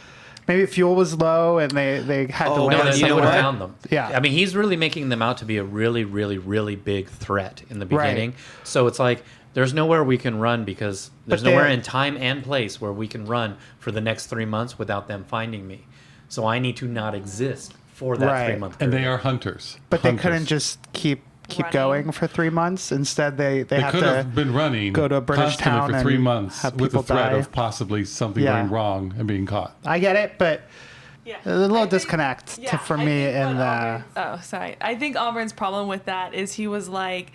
maybe fuel was low and they had to Oh, land No, then you they know would have what? found them. Yeah. I mean, he's really making them out to be a really, really, really big threat in the Right. beginning. So it's like there's nowhere we can run because there's But nowhere they- in time and place where we can run for the next 3 months without them finding me. So I need to not exist for that Right. 3 month And period. they are hunters. But they Hunters. couldn't just keep Running. going for 3 months. Instead, they They have could to have been running go to a British constantly town for 3 and months have with the people threat die. of possibly something Yeah. going wrong and being caught. I get it, but Yeah. there's a little I think- disconnect yeah, for I me think in what the. Auburn- Oh, sorry. I think Auburn's problem with that is he was like,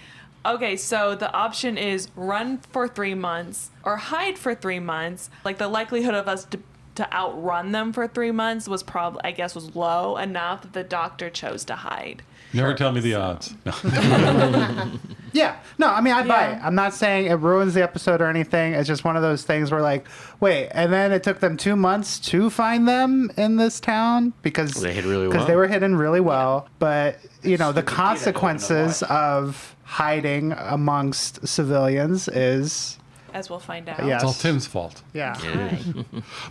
okay, so the option is run for 3 months or hide for 3 months. Like the likelihood of us to outrun them for 3 months was probably, I guess, was low enough that the doctor chose to hide. Never tell me the odds. No. Yeah, no, I mean I buy Yeah. it. I'm not saying it ruins the episode or anything. It's just one of those things where like, wait, and then it took them 2 months to find them in this town because They hid really because well. they were hidden really well. But you know the consequences of hiding amongst civilians is As we'll find out. Yeah. It's all Tim's fault. yeah.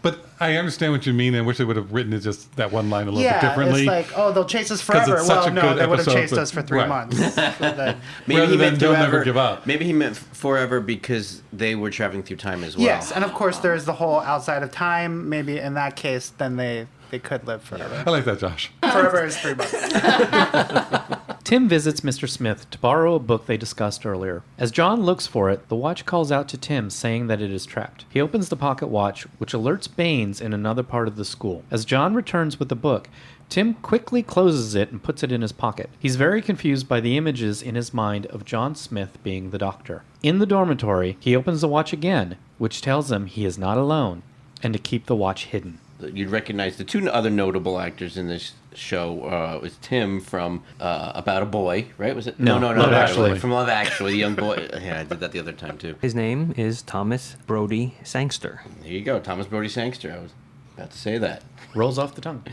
But I understand what you mean. I wish they would have written it just that one line a little Yeah, bit differently. it's like, oh, they'll chase us 'Cause forever. it's such Well, a no, good they would have episode, chased but- us for 3 right. months. So that- Maybe Rather he than meant they'll forever. never give up. Maybe he meant forever because they were traveling through time as well. Yes, and of course there's the whole outside of time. Maybe in that case, then they could live forever. I like that, Josh. Forever is 3 months. Tim visits Mr. Smith to borrow a book they discussed earlier. As John looks for it, the watch calls out to Tim saying that it is trapped. He opens the pocket watch, which alerts Baines in another part of the school. As John returns with the book, Tim quickly closes it and puts it in his pocket. He's very confused by the images in his mind of John Smith being the doctor. In the dormitory, he opens the watch again, which tells him he is not alone and to keep the watch hidden. You'd recognize the 2 other notable actors in this show. Was Tim from About a Boy, right? Was it? No, Love Actually. From Love Actually, the young boy. Yeah, I did that the other time too. His name is Thomas Brody Sangster. There you go, Thomas Brody Sangster. I was about to say that. Rolls off the tongue.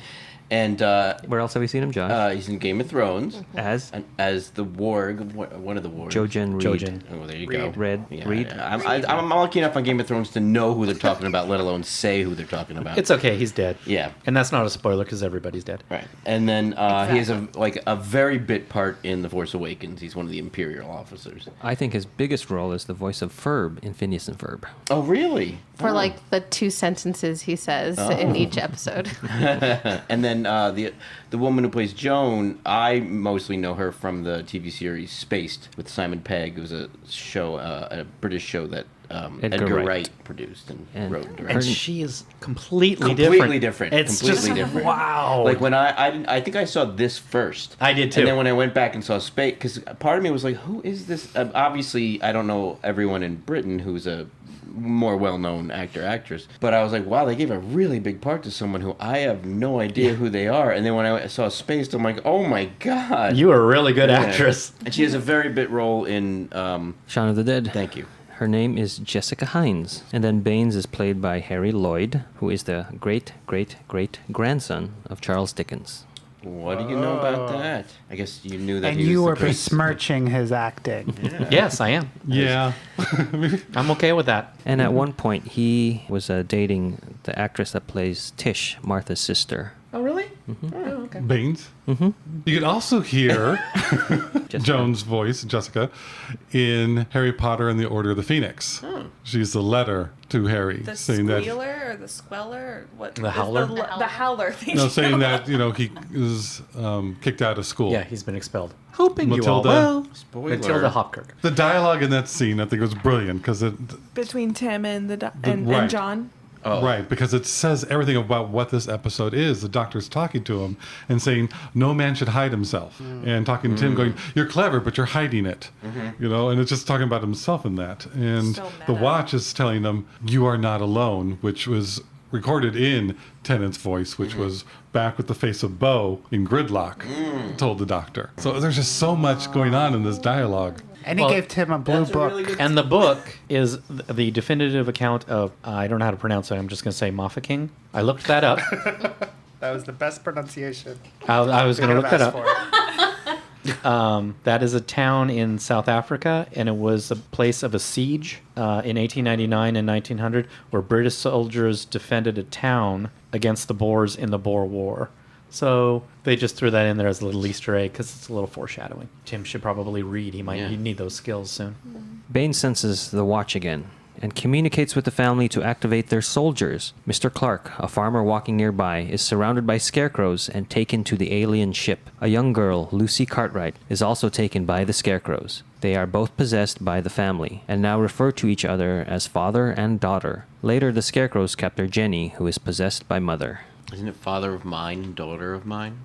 And Where else have we seen him, Josh? he's in Game of Thrones As as the warg, one of the wargs. Jojen Reed. Jojen. Oh, there you go. Red Yeah, Reed. yeah. I'm lucky enough on Game of Thrones to know who they're talking about, let alone say who they're talking about. It's okay, he's dead. Yeah. And that's not a spoiler because everybody's dead. Right, and then he has a very bit part in The Force Awakens. He's one of the Imperial officers. I think his biggest role is the voice of Ferb in Phineas and Ferb. Oh, really? For like the 2 sentences he says in each episode. And then the woman who plays Joan, I mostly know her from the TV series Spaced with Simon Pegg. It was a show, a British show that Edgar Wright. Wright produced and wrote and And directed. she is completely Completely different. different. It's Completely just different. wow. Like when I think I saw this first. I did too. And then when I went back and saw Space, because part of me was like, who is this? Obviously, I don't know everyone in Britain who's a more well-known actress, but I was like, wow, they gave a really big part to someone who I have no idea who they are. And then when I saw Spaced, I'm like, oh my god, You are a really good Yeah. actress. And she has a very big role in Shaun of the Dead. thank you. Her name is Jessica Hines. And then Baines is played by Harry Lloyd, who is the great-great-great-grandson of Charles Dickens. What do you know about that? I guess you knew that And he was you the were great- besmirching his acting. Yes, I am. Yeah. I'm okay with that. And at one point, he was dating the actress that plays Tish, Martha's sister. Oh, really? Oh, okay. Baines. Mm-hmm. You can also hear Joan's voice, Jessica, in Harry Potter and the Order of the Phoenix. She's the letter to Harry, The saying that squealer or the squeller or what? The is howler? The howler. Thank no, you. saying that he is kicked out of school. Yeah, he's been expelled. Hoping Matilda. you all well. Spoiler. Matilda Hopkirk. The dialogue in that scene, I think, was brilliant because Between Tim and right. and John. Oh. Right, because it says everything about what this episode is. The doctor's talking to him and saying, no man should hide himself. And talking to him going, you're clever, but you're hiding it. And it's just talking about himself in that. And So the meta. watch is telling them, you are not alone, which was recorded in Tennant's voice, which was back with the face of Bo in Gridlock, told the doctor. So there's just so much going on in this dialogue. And he Well, gave Tim a blue That's a book. really good- And the book is the definitive account of, I don't know how to pronounce it, I'm just going to say Mafeking. I looked that up. That was the best pronunciation. I was going to Could look have that asked up. for it. That is a town in South Africa, and it was a place of a siege in 1899 and 1900, where British soldiers defended a town against the Boers in the Boer War. So they just threw that in there as a little Easter egg because it's a little foreshadowing. Tim should probably read. He'd need those skills soon. Baines senses the watch again and communicates with the family to activate their soldiers. Mr. Clark, a farmer walking nearby, is surrounded by scarecrows and taken to the alien ship. A young girl, Lucy Cartwright, is also taken by the scarecrows. They are both possessed by the family and now refer to each other as father and daughter. Later, the scarecrows capture Jenny, who is possessed by mother. Isn't it father of mine, daughter of mine?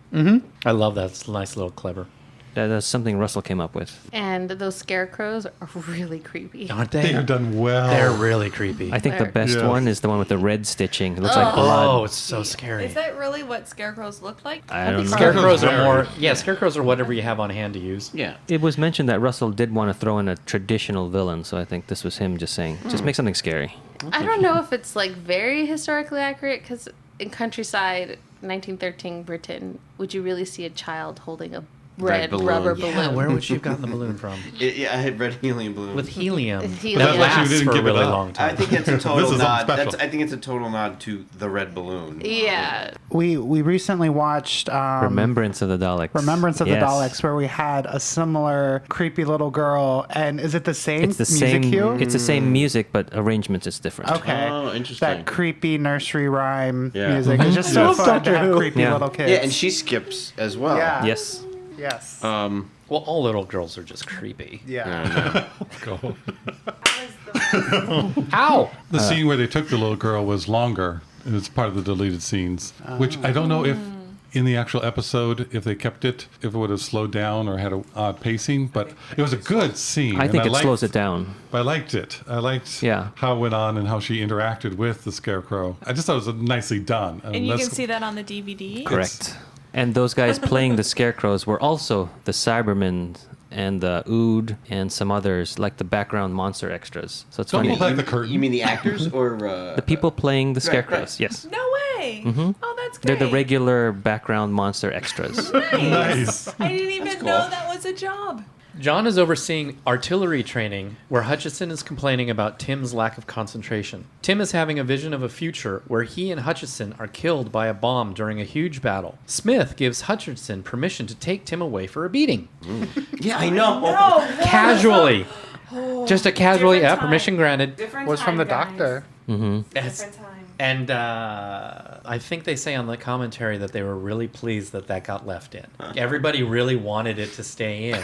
I love that. It's a nice little clever. That's something Russell came up with. And those scarecrows are really creepy. Aren't They are done well. They're really creepy. I think the There. best Yes. one is the one with the red stitching. It looks like blood. Oh, it's so scary. Is that really what scarecrows look like? I don't know. Scarecrows are Very. more, scarecrows are whatever you have on hand to use. Yeah. It was mentioned that Russell did want to throw in a traditional villain, so I think this was him just saying, just make something scary. I don't know if it's like very historically accurate because in countryside, 1913 Britain, would you really see a child holding a red balloon. rubber Yeah, balloon? Where would she have gotten the balloon from? Yeah, I had red helium balloon. With helium. Helium. That That's why she lasts didn't for a give it really up. long time. I think it's a total This is nod. something special. I think it's a total nod to the red balloon. Yeah. We recently watched Remembrance of the Daleks. Remembrance of Yes. the Daleks, where we had a similar creepy little girl. And is it the same It's the music same. cue? It's the same music, but arrangements is different. Okay. Oh, interesting. That creepy nursery rhyme Yeah. music. It's just so Love fun Doctor to have Who. creepy Yeah. little kids. Yeah, and she skips as well. Yeah. Yes. Yes. Well, all little girls are just creepy. yeah. Go. Ow! The scene where they took the little girl was longer, and it's part of the deleted scenes, which I don't know if in the actual episode, if they kept it, if it would have slowed down or had an odd pacing, but it was a good scene. I and think it liked- slows it down. I liked it. I liked Yeah. how it went on and how she interacted with the scarecrow. I just thought it was nicely done. And you that's- can see that on the DVD. Correct. And those guys playing the scarecrows were also the Cybermen and the Ood and some others, like the background monster extras. So it's Don't funny. pull back the curtain. You mean the actors or The people playing the scarecrows, right. yes. No way. Oh, that's They're great. the regular background monster extras. Nice. I didn't even cool. know that was a job. John is overseeing artillery training where Hutchison is complaining about Tim's lack of concentration. Tim is having a vision of a future where he and Hutchison are killed by a bomb during a huge battle. Smith gives Hutchison permission to take Tim away for a beating. Yeah, I know. No. Casually. Just a casually, Different yeah, time. permission granted. Different Was from the time, guys. doctor. It's- Different time. And I think they say on the commentary that they were really pleased that got left in. Everybody really wanted it to stay in,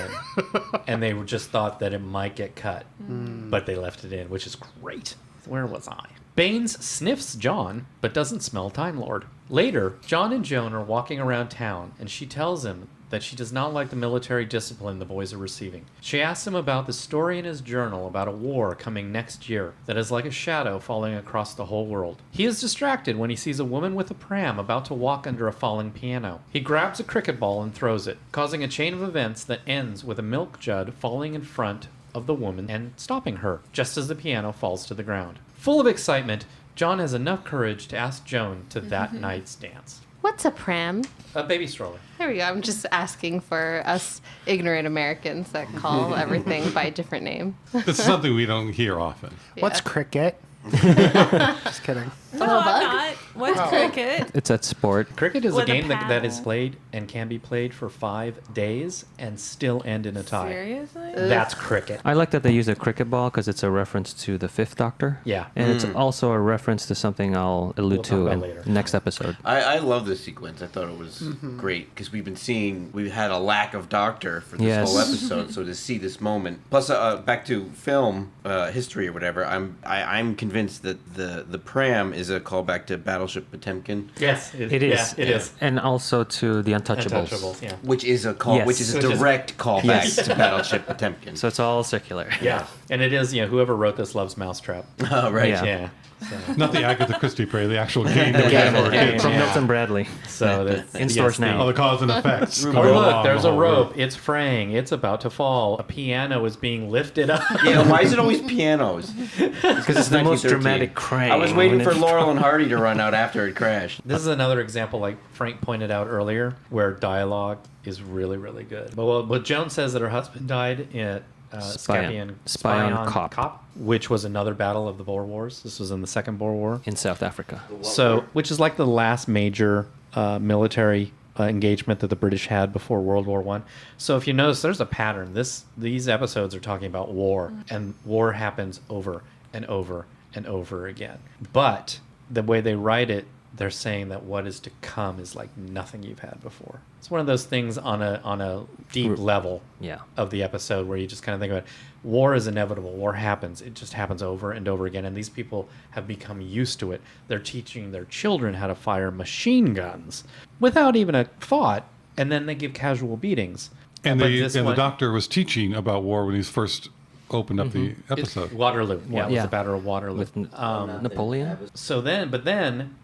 and they just thought that it might get cut. But they left it in, which is great. Where was I? Baines sniffs John, but doesn't smell Time Lord. Later, John and Joan are walking around town, and she tells him that she does not like the military discipline the boys are receiving. She asks him about the story in his journal about a war coming next year that is like a shadow falling across the whole world. He is distracted when he sees a woman with a pram about to walk under a falling piano. He grabs a cricket ball and throws it, causing a chain of events that ends with a milk jug falling in front of the woman and stopping her, just as the piano falls to the ground. Full of excitement, John has enough courage to ask Joan to that night's dance. What's a pram? A baby stroller. There we go. I'm just asking for us ignorant Americans that call everything by a different name. This is something we don't hear often. What's cricket? Just kidding. No, I'm not. What's cricket? It's at sport. Cricket is With a a game that is paddle. played and can be played for 5 days and still end in a tie. Seriously? That's cricket. I like that they use a cricket ball because it's a reference to the Fifth Doctor. Yeah. And it's also a reference to something I'll allude We'll talk to about in later. next episode. I love this sequence. I thought it was great because we've had a lack of Doctor for this Yes. whole episode. So to see this moment, plus back to film history or whatever, I'm convinced that the pram is a callback to Battleship Potemkin, Yes, It is. Yeah, it is. And also to the Untouchables. Untouchables, yeah. which is a Yes. which is a Which is- direct callback to Battleship Potemkin. So it's all circular. Yeah, and it is, whoever wrote this loves Mousetrap. Oh, right. Yeah. Yeah. So, Not the Agatha Christie play, the actual game that we Yeah, had for our kids. from Yeah. Milton Bradley. so that's In stores now. All the cause and effects. Or go look, along there's the a whole rope. route. It's fraying. It's about to fall. A piano is being lifted up. Yeah, why is it always pianos? Because it's the most 1913. dramatic crash. I was waiting for Laurel and Hardy to run out after it crashed. This is another example, like Frank pointed out earlier, where dialogue is really, really good. But Joan says that her husband died at Spy on Cop. which was another battle of the Boer Wars. This was in the Second Boer War. in South Africa. So, which is like the last major military engagement that the British had before World War One. So, if you notice, there's a pattern. These episodes are talking about war, and war happens over and over and over again. But the way they write it, they're saying that what is to come is like nothing you've had before. It's one of those things on a deep level Yeah. of the episode where you just kind of think about it. War is inevitable. War happens. It just happens over and over again. And these people have become used to it. They're teaching their children how to fire machine guns without even a thought. And then they give casual beatings. And, But the, this and one- the doctor was teaching about war when he's first opened up the episode. Waterloo. Yeah, it was Yeah. the Battle of Waterloo. With Napoleon. So then,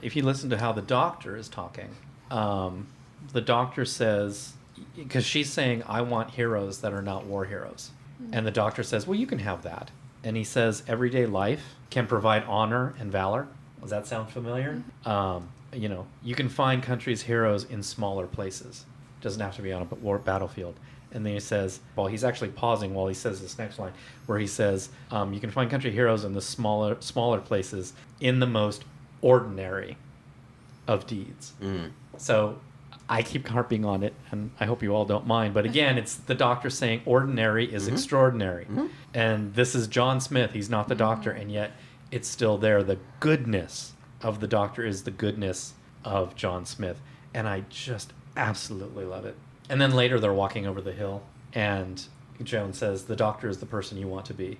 if you listen to how the doctor is talking, the doctor says, because she's saying, I want heroes that are not war heroes. And the doctor says, well, you can have that. And he says, everyday life can provide honor and valor. Does that sound familiar? You can find countries' heroes in smaller places. Doesn't have to be on a war battlefield. And then he says, well, he's actually pausing while he says this next line, where he says, you can find country heroes in the smaller places in the most ordinary of deeds. So I keep harping on it, and I hope you all don't mind. But again, it's the doctor saying ordinary is extraordinary. And this is John Smith. He's not the doctor, and yet it's still there. The goodness of the doctor is the goodness of John Smith. And I just absolutely love it. And then later they're walking over the hill, and Joan says, the doctor is the person you want to be.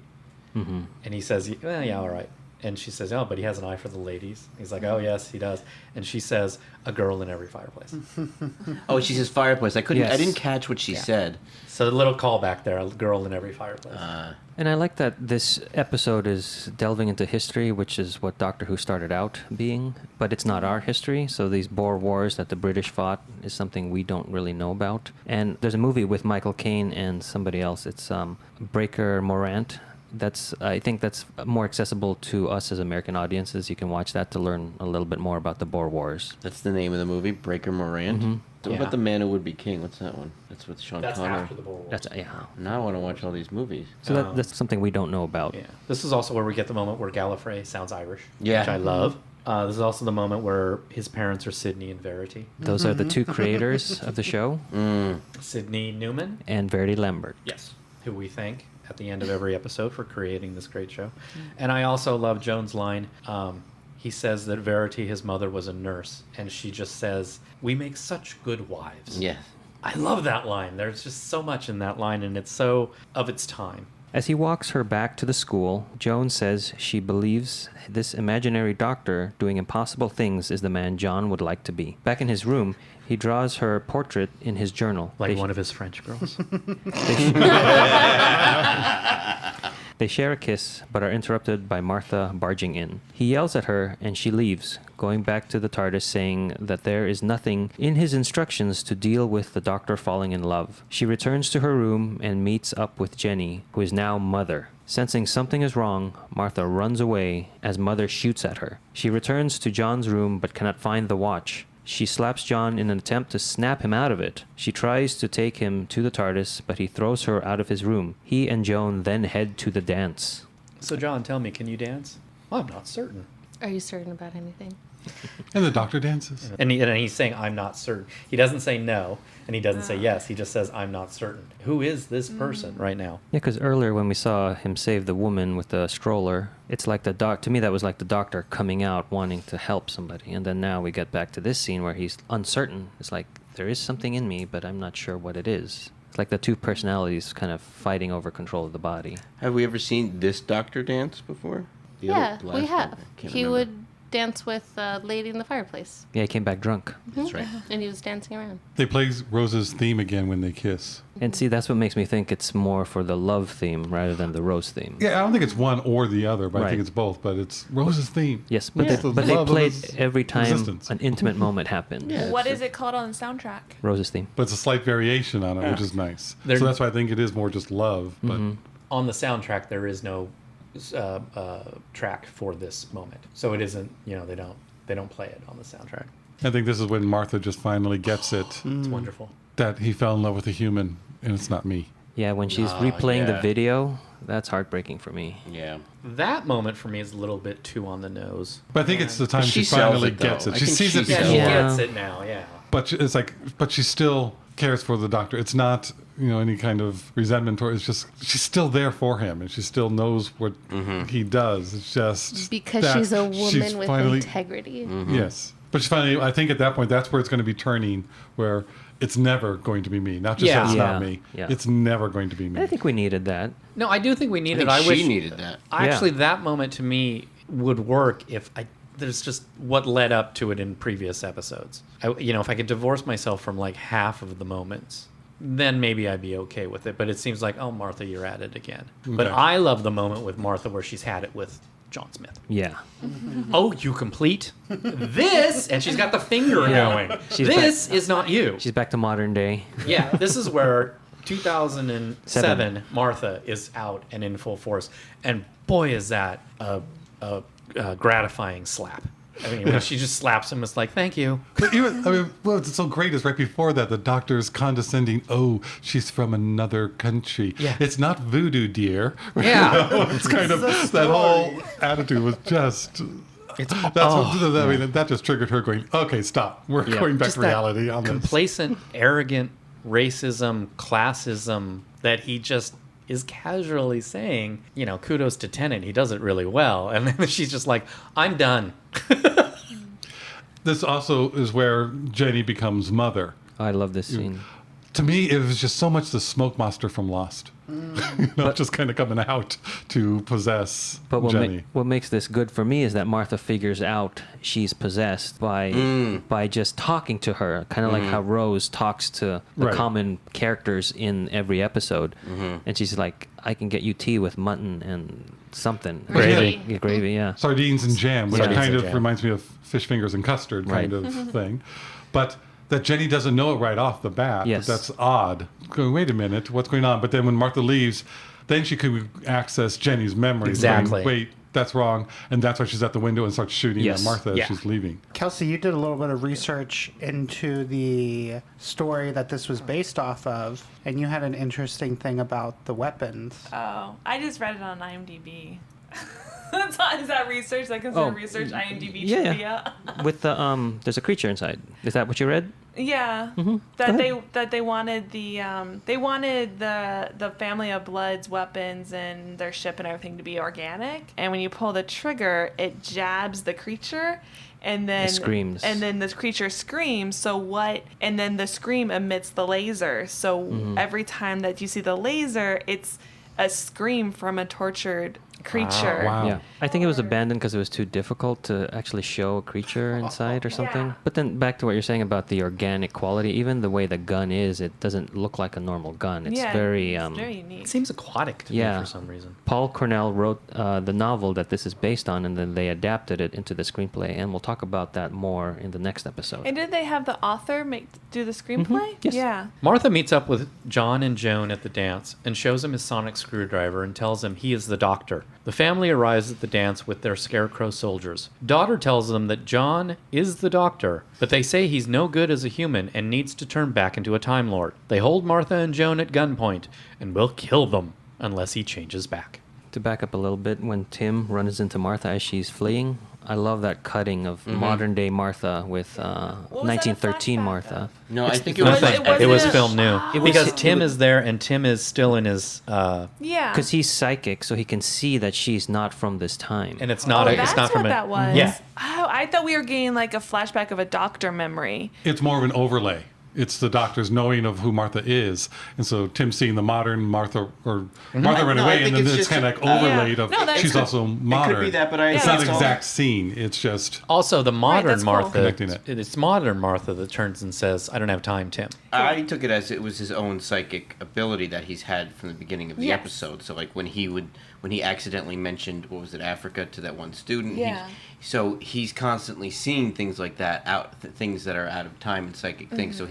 And he says, well, yeah, all right. And she says, oh, but he has an eye for the ladies. He's like, oh, yes, he does. And she says, a girl in every fireplace. Oh, she says fireplace. I Yes. didn't catch what she said. So a little callback there, a girl in every fireplace. And I like that this episode is delving into history, which is what Doctor Who started out being, but it's not our history. So these Boer Wars that the British fought is something we don't really know about. And there's a movie with Michael Caine and somebody else. It's Breaker Morant. I think that's more accessible to us as American audiences. You can watch that to learn a little bit more about the Boer Wars. That's the name of the movie, Breaker Morant. So what Yeah. about The Man Who Would Be King? What's that one? That's with Sean That's Connery. after the Boer War. That's yeah. Now I want to watch all these movies. So that's something we don't know about. Yeah. This is also where we get the moment where Gallifrey sounds Irish, Yeah. which I love. This is also the moment where his parents are Sydney and Verity. Those are the two creators of the show, Sydney Newman, and Verity Lambert. yes, who we thank at the end of every episode for creating this great show. And I also love Joan's line, he says that Verity, his mother, was a nurse, and she just says, "We make such good wives." Yeah. I love that line. There's just so much in that line, and it's so of its time. As he walks her back to the school, Joan says she believes this imaginary doctor doing impossible things is the man John would like to be. Back in his room, he draws her portrait in his journal. Like one of his French girls. They share a kiss, but are interrupted by Martha barging in. He yells at her, and she leaves, going back to the TARDIS saying that there is nothing in his instructions to deal with the Doctor falling in love. She returns to her room and meets up with Jenny, who is now Mother. Sensing something is wrong, Martha runs away as Mother shoots at her. She returns to John's room but cannot find the watch. She slaps John in an attempt to snap him out of it. She tries to take him to the TARDIS, but he throws her out of his room. He and Joan then head to the dance. So, John, tell me, can you dance? Well, I'm not certain. Are you certain about anything? And the doctor dances. And he's saying, I'm not certain. He doesn't say no, and he doesn't say yes. He just says, I'm not certain. Who is this person right now? Yeah, because earlier when we saw him save the woman with the stroller, it's like to me that was like the doctor coming out wanting to help somebody. And then now we get back to this scene where he's uncertain. It's like, there is something in me, but I'm not sure what it is. It's like the two personalities kind of fighting over control of the body. Have we ever seen this doctor dance before? The Yeah, last we have. one? I can't He remember. would dance with a lady in the fireplace. Yeah, he came back drunk. That's right. And he was dancing around. They play Rose's theme again when they kiss. And see, that's what makes me think it's more for the love theme rather than the Rose theme. Yeah, I don't think it's one or the other, but I Right. think it's both. But it's Rose's theme. Yes, but Yeah. they Love of played his every time resistance. an intimate moment happened. Yeah. What is it called on the soundtrack? Rose's theme. But it's a slight variation on it, which is nice. They're- So that's why I think it is more just love. But On the soundtrack, there is no track for this moment. So it isn't, they don't play it on the soundtrack. I think this is when Martha just finally gets it It's wonderful. that he fell in love with a human and it's not me. Yeah, when she's Ah, replaying the yeah. video, that's heartbreaking for me. Yeah. That moment for me is a little bit too on the nose. But I think it's the time She she sells finally it, though. gets it. I She think sees she it Yeah, before. she Yeah. gets it now, yeah. But but she still cares for the doctor. It's not, any kind of resentment or it's just, she's still there for him and she still knows what he does. It's just Because that she's a woman with finally, integrity. Yes. But she's finally, I think at that point, that's where it's going to be turning, where it's never going to be me. Not just Yeah. that it's Yeah. not me. Yeah. It's never going to be me. I think we needed that. No, I do think we I need think it. I she wish needed that. Actually, that moment to me would work if there's just what led up to it in previous episodes. If I could divorce myself from like half of the moments, then maybe I'd be okay with it. But it seems like, oh, Martha, you're at it again. But Okay. I love the moment with Martha where she's had it with John Smith. Yeah. Oh, you complete this, and she's got the finger going. She's This is not you. She's back to modern day. Yeah, this is where 2007 Martha is out and in full force, and boy, is that a gratifying slap. I mean, when she just slaps him, it's like, thank you. But what's so great is right before that, the doctor's condescending, oh, she's from another country. Yeah. It's not voodoo, dear. Yeah. It's kind of, that whole attitude was just... that just triggered her going, okay, stop. We're going back Just to that reality on this. complacent, arrogant racism, classism that he just is casually saying, kudos to Tennant. He does it really well. And then she's just like, I'm done. This also is where Jenny becomes mother. Oh, I love this scene. To me, it was just so much the smoke monster from Lost. Just kind of coming out to possess But Jenny. what makes this good for me is that Martha figures out she's possessed by just talking to her, kind of like how Rose talks to the Right. common characters in every episode. And she's like, I can get you tea with mutton and something. Gravy. Yeah, gravy, yeah. Sardines and jam, which Sardines kind and of jam. reminds me of fish fingers and custard kind Right. of thing. But that Jenny doesn't know it right off the bat. Yes. That's odd. Going, wait a minute, what's going on? But then when Martha leaves, then she could access Jenny's memories. Exactly. Going, wait, that's wrong. And that's why she's at the window and starts shooting Yes. at Martha as Yeah. she's leaving. Kelsey, you did a little bit of research into the story that this was based off of, and you had an interesting thing about the weapons. Oh, I just read it on IMDb. Is that research? That considered research IMDb Yeah, trivia? With the there's a creature inside. Is that what you read? Yeah, that they wanted the family of Blood's weapons and their ship and everything to be organic. And when you pull the trigger, it jabs the creature, and then It screams. And then the creature screams. So what? And then the scream emits the laser. So every time that you see the laser, it's a scream from a tortured creature. Wow. Yeah, I think it was abandoned because it was too difficult to actually show a creature inside or something. Yeah. But then back to what you're saying about the organic quality, even the way the gun is, it doesn't look like a normal gun. It's very very It unique. seems aquatic to me Yeah. for some reason. Paul Cornell wrote the novel that this is based on, and then they adapted it into the screenplay, and we'll talk about that more in the next episode. And did they have the author do the screenplay? Yes. Yeah. Martha meets up with John and Joan at the dance and shows him his sonic screwdriver and tells him he is the doctor. The family arrives at the dance with their scarecrow soldiers. Daughter tells them that John is the doctor, but they say he's no good as a human and needs to turn back into a Time Lord. They hold Martha and Joan at gunpoint and will kill them unless he changes back. To back up a little bit, when Tim runs into Martha as she's fleeing, I love that cutting of modern day Martha with that a 1913 flashback Martha. of? No, I think it was- was like It was wasn't- filmed new It was- because it Tim was- is there and Tim is still in his Yeah. Because he's psychic, so he can see that she's not from this time. and it's not Oh, a, that's it's not from what a that was. yeah. Oh, I thought we were getting like a flashback of a doctor memory. It's more of an overlay. It's the doctor's knowing of who Martha is, and so Tim seeing the modern Martha or Martha run No, I away, think and then it's it's just- kind of like overlaid Yeah. of No, that's she's good. also modern. be that, but I it's think not it's an all- exact scene. It's just Also, the modern that's cool. Martha, Connecting it. it's modern Martha that turns and says, "I don't have time, Tim." I took it as it was his own psychic ability that he's had from the beginning of the Yes. episode. So like when he accidentally mentioned what was it, Africa, to that one student. Yeah. So he's constantly seeing things like that things that are out of time and psychic things. So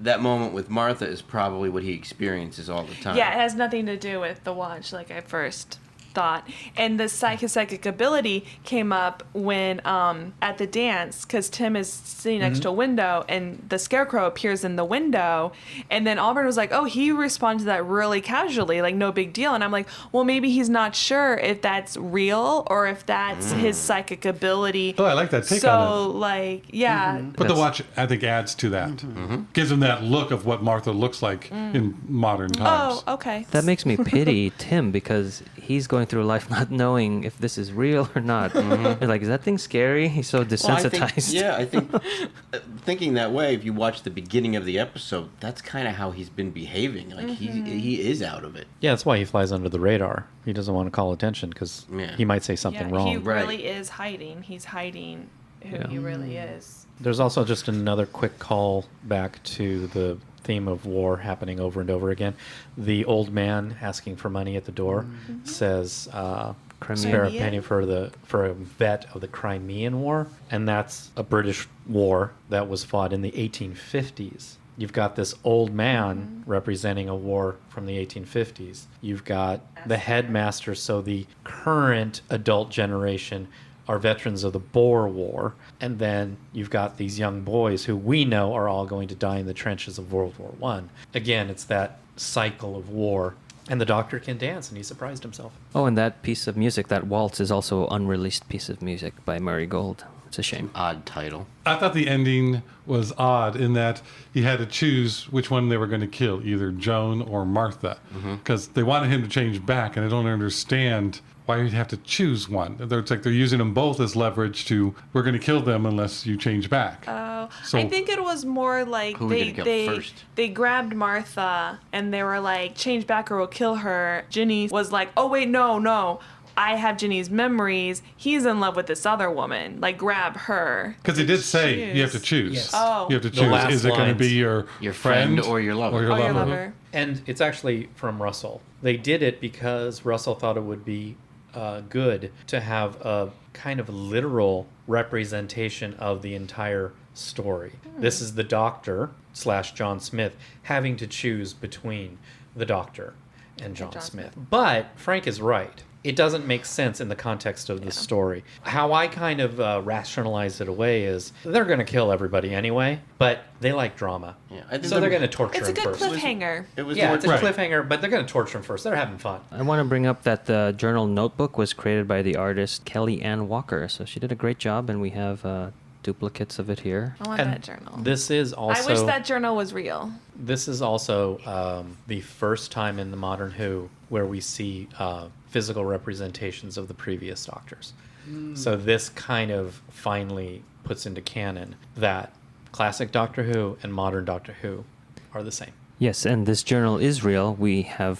that moment with Martha is probably what he experiences all the time. Yeah, it has nothing to do with the watch, like I first thought. And the psychic ability came up when at the dance, because Tim is sitting next to a window and the scarecrow appears in the window, and then Auburn was like, oh, he responded to that really casually, like no big deal. And I'm like, well, maybe he's not sure if that's real or if that's his psychic ability. Oh, I like that take so on it. like yeah, But the watch, I think, adds to that. Gives him that look of what Martha looks like in modern times. oh, okay. That makes me pity Tim because he's going through life not knowing if this is real or not. You're like, is that thing scary? He's so Well, desensitized. I think thinking that way, if you watch the beginning of the episode, that's kind of how he's been behaving. Like he is out of it. Yeah, that's why he flies under the radar. He doesn't want to call attention because Yeah. he might say something yeah, wrong. he Right. really is hiding. He's hiding who Yeah. he really is. There's also just another quick call back to the theme of war happening over and over again. The old man asking for money at the door says, "Spare a penny for a vet of the Crimean War," and that's a British war that was fought in the 1850s. You've got this old man representing a war from the 1850s. You've got the headmaster, so the current adult generation are veterans of the Boer War, and then you've got these young boys who we know are all going to die in the trenches of World War One. Again, it's that cycle of war, and the doctor can dance, and he surprised himself. Oh, and that piece of music, that waltz, is also an unreleased piece of music by Murray Gold. It's a shame. Odd title. I thought the ending was odd in that he had to choose which one they were going to kill, either Joan or Martha, because they wanted him to change back, and I don't understand why you'd have to choose one. It's like they're using them both as leverage to, we're going to kill them unless you change back. Oh, So- I think it was more like Who are we gonna kill first? they grabbed Martha and they were like, change back or we'll kill her. Ginny was like, oh wait, no. I have Ginny's memories. He's in love with this other woman. Like, grab her. Because he did say you have to choose. Yes. Oh. You have to The choose. last Is it going to lines. be your friend or your lover? Oh, your lover. And it's actually from Russell. They did it because Russell thought it would be good to have a kind of literal representation of the entire story. This is the doctor / John Smith having to choose between the doctor and John Smith. But Frank is right. It doesn't make sense in the context of the story. How I kind of rationalize it away is they're going to kill everybody anyway, but they like drama. Yeah, I think So they're going to torture It's a him good first. cliffhanger. It was Yeah, more it's a Right. cliffhanger, but they're going to torture him first. They're having fun. I want to bring up that the journal notebook was created by the artist Kelly Ann Walker. So she did a great job, and we have duplicates of it here. I want And that journal. This is also. I wish that journal was real. This is also the first time in the Modern Who where we see physical representations of the previous Doctors. So this kind of finally puts into canon that classic Doctor Who and modern Doctor Who are the same. Yes, and this journal is real. We have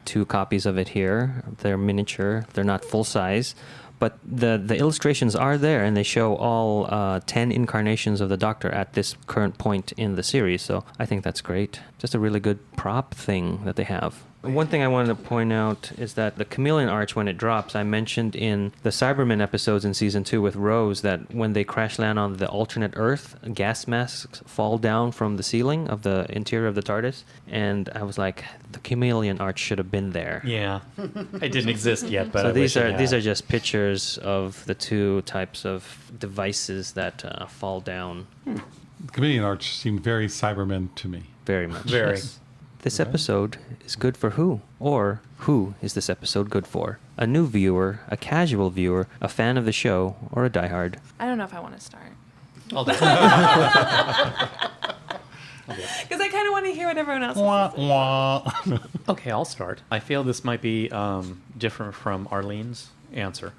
2 copies of it here. They're miniature. They're not full size. But the illustrations are there, and they show all 10 incarnations of the Doctor at this current point in the series. So I think that's great. Just a really good prop thing that they have. One thing I wanted to point out is that the chameleon arch, when it drops, I mentioned in the Cybermen episodes in Season 2 with Rose that when they crash land on the alternate Earth, gas masks fall down from the ceiling of the interior of the TARDIS. And I was like, the chameleon arch should have been there. Yeah, it didn't exist yet, but So I wish it these had. are just pictures of the 2 types of devices that fall down The Chameleon Arch seemed very Cybermen to me. very much. Very. Yes. This episode is good for who? Or who is this episode good for? A new viewer, a casual viewer, a fan of the show, or a diehard? I don't know if I want to start. I'll do it. Because I kind of want to hear what everyone else Wah, has to say. wah. Okay, I'll start. I feel this might be different from Arlene's answer.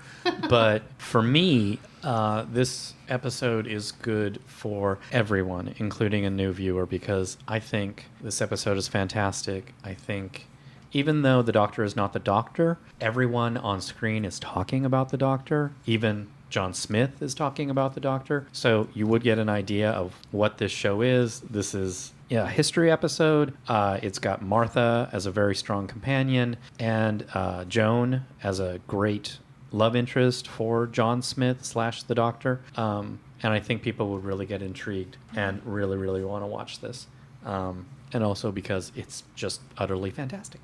But for me, this episode is good for everyone, including a new viewer, because I think this episode is fantastic. I think even though the Doctor is not the Doctor, everyone on screen is talking about the Doctor. Even John Smith is talking about the Doctor. So you would get an idea of what this show is. This is a history episode. It's got Martha as a very strong companion and Joan as a great love interest for John Smith / the Doctor. And I think people would really get intrigued and really, really want to watch this. And also because it's just utterly fantastic.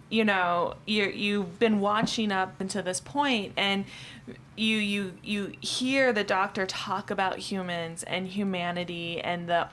You know, you've been watching up until this point, and you hear the Doctor talk about humans and humanity and the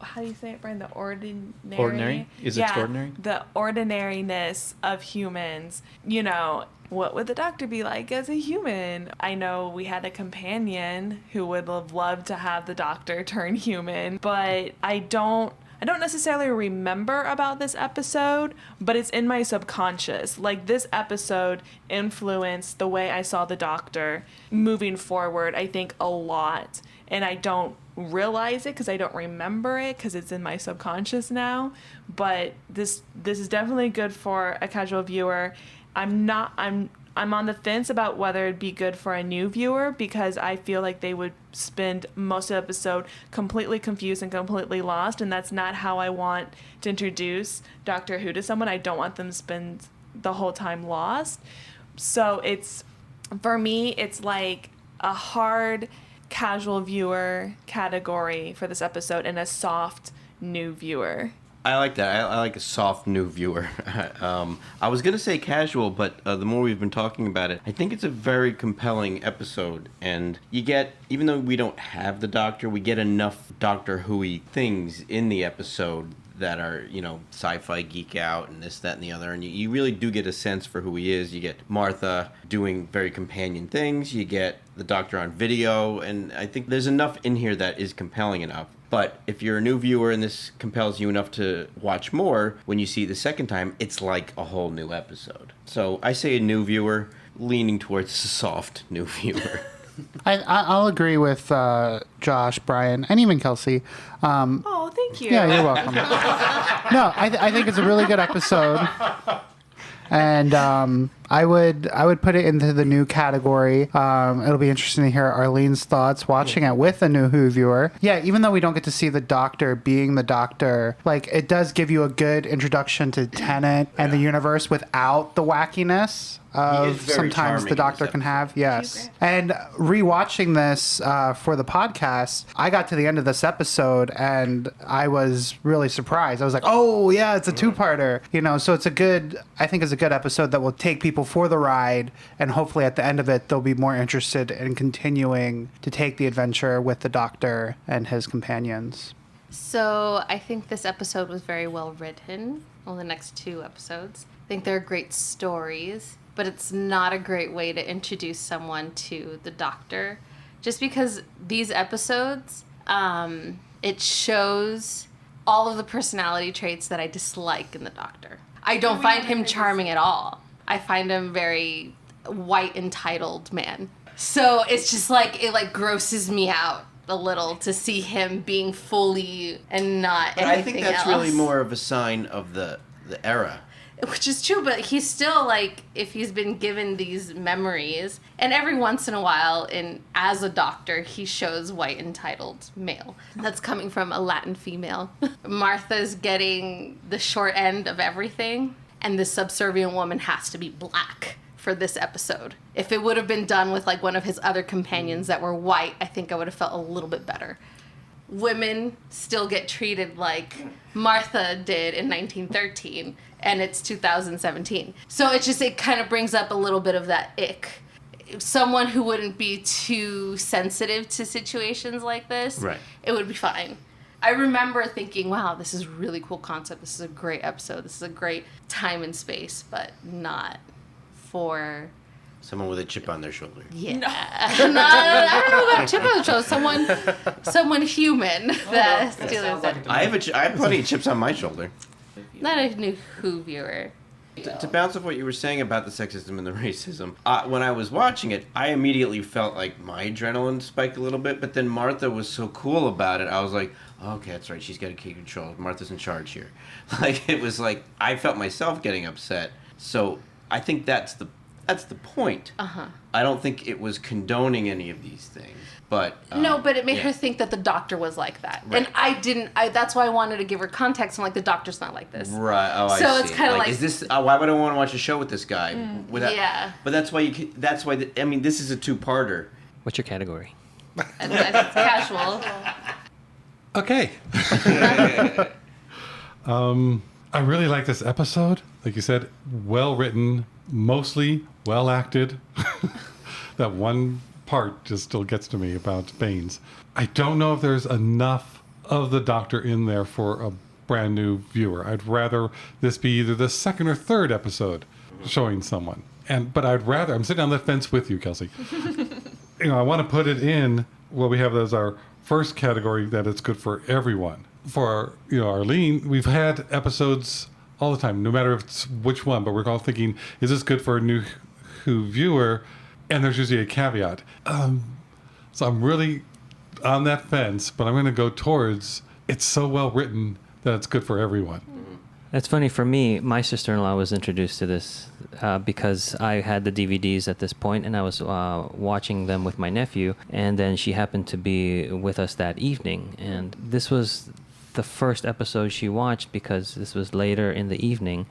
how do you say it, Brian? The Ordinary? Is it yeah, extraordinary? The ordinariness of humans. You know, what would the Doctor be like as a human? I know we had a companion who would have loved to have the Doctor turn human, but I don't necessarily remember about this episode, but it's in my subconscious. Like, this episode influenced the way I saw the Doctor moving forward, I think, a lot. And I don't realize it because I don't remember it because it's in my subconscious now. But this is definitely good for a casual viewer. I'm on the fence about whether it'd be good for a new viewer because I feel like they would spend most of the episode completely confused and completely lost, and that's not how I want to introduce Doctor Who to someone. I don't want them to spend the whole time lost. So for me, it's like a hard casual viewer category for this episode and a soft new viewer. I like that. I like a soft new viewer. I was going to say casual, but the more we've been talking about it, I think it's a very compelling episode. And you get, even though we don't have the Doctor, we get enough Doctor Who-y things in the episode that are, you know, sci-fi geek out and this, that, and the other. And you really do get a sense for who he is. You get Martha doing very companion things. You get the Doctor on video. And I think there's enough in here that is compelling enough. But if you're a new viewer and this compels you enough to watch more, when you see it the second time, it's like a whole new episode. So I say a new viewer, leaning towards a soft new viewer. I'll agree with Josh, Brian, and even Kelsey. Oh, thank you. Yeah, you're welcome. No, I think it's a really good episode. And I would put it into the new category. It'll be interesting to hear Arlene's thoughts watching it with a new Who viewer. Yeah, even though we don't get to see the Doctor being the Doctor, like, it does give you a good introduction to Tennant and the universe without the wackiness of very sometimes charming the in Doctor this can have. episode. Yes. And rewatching this for the podcast, I got to the end of this episode and I was really surprised. I was like, oh yeah, it's a two-parter. You know, so I think it's a good episode that will take people for the ride, and hopefully at the end of it they'll be more interested in continuing to take the adventure with the Doctor and his companions. So I think this episode was very well written. Well, the next 2 episodes. I think they're great stories. but it's not a great way to introduce someone to the Doctor. Just because these episodes, it shows all of the personality traits that I dislike in the Doctor. I don't find him charming at all. I find him very white entitled man. So it's just like, it like grosses me out a little to see him being fully and not But anything I think that's else. really more of a sign of the era. Which is true, but he's still like, if he's been given these memories, and every once in a while, as a doctor, he shows white entitled male. That's coming from a Latin female. Martha's getting the short end of everything, and the subservient woman has to be black for this episode. If it would have been done with like one of his other companions that were white, I think I would have felt a little bit better. Women still get treated like Martha did in 1913, and it's 2017. So it kind of brings up a little bit of that ick. Someone who wouldn't be too sensitive to situations like this, Right. It would be fine. I remember thinking, wow, this is a really cool concept. This is a great episode. This is a great time and space, but not for... Someone with a chip on their shoulder. Yeah. No, I don't know about chip on the shoulder. Someone human that's dealing with it. I have plenty of chips on my shoulder. Not a new Who viewer. To bounce off what you were saying about the sexism and the racism, when I was watching it, I immediately felt like my adrenaline spiked a little bit, but then Martha was so cool about it, I was like, oh, okay, that's right, she's got to keep control. Martha's in charge here. Like, it was like, I felt myself getting upset. So I think that's the point. Uh-huh. I don't think it was condoning any of these things. But No, but it made her think that the Doctor was like that. Right. And that's why I wanted to give her context. I'm like, the Doctor's not like this. Right. Oh, I see. So it's kind of like, is this? Why would I want to watch a show with this guy? yeah. But that's why this is a two-parter. What's your category? And that's casual. Okay. I really like this episode. Like you said, well written, mostly well acted. That one part just still gets to me about Baines. I don't know if there's enough of the Doctor in there for a brand new viewer. I'd rather this be either the second or third episode showing someone. But I'm sitting on the fence with you, Kelsey. I want to put it in what we have as our first category, that it's good for everyone. For Arlene, we've had episodes all the time, no matter if it's which one, but we're all thinking, is this good for a new Who viewer? And there's usually a caveat. So I'm really on that fence, but I'm going to go towards it's so well written that it's good for everyone. That's funny. For me, my sister-in-law was introduced to this because I had the DVDs at this point, and I was watching them with my nephew, and then she happened to be with us that evening. And this was the first episode she watched because this was later in the evening.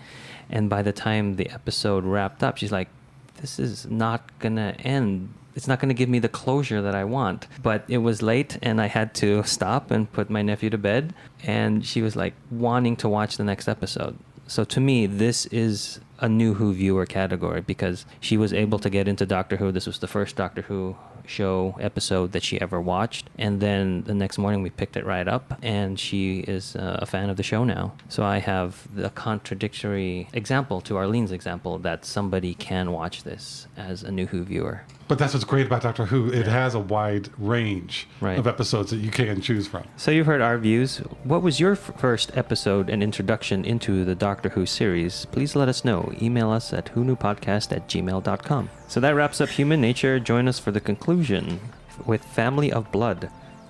And by the time the episode wrapped up, she's like, this is not going to end. It's not going to give me the closure that I want. But it was late, and I had to stop and put my nephew to bed. And she was like wanting to watch the next episode. So to me, this is a new Who viewer category because she was able to get into Doctor Who. This was the first Doctor Who show episode that she ever watched. And then the next morning we picked it right up, and she is a fan of the show now. So I have the contradictory example to Arlene's example that somebody can watch this as a new Who viewer. But that's what's great about Doctor Who. It has a wide range of episodes that you can choose from. So you've heard our views. What was your first episode and introduction into the Doctor Who series? Please let us know. Email us at whonewpodcast@gmail.com. So that wraps up Human Nature. Join us for the conclusion with Family of Blood.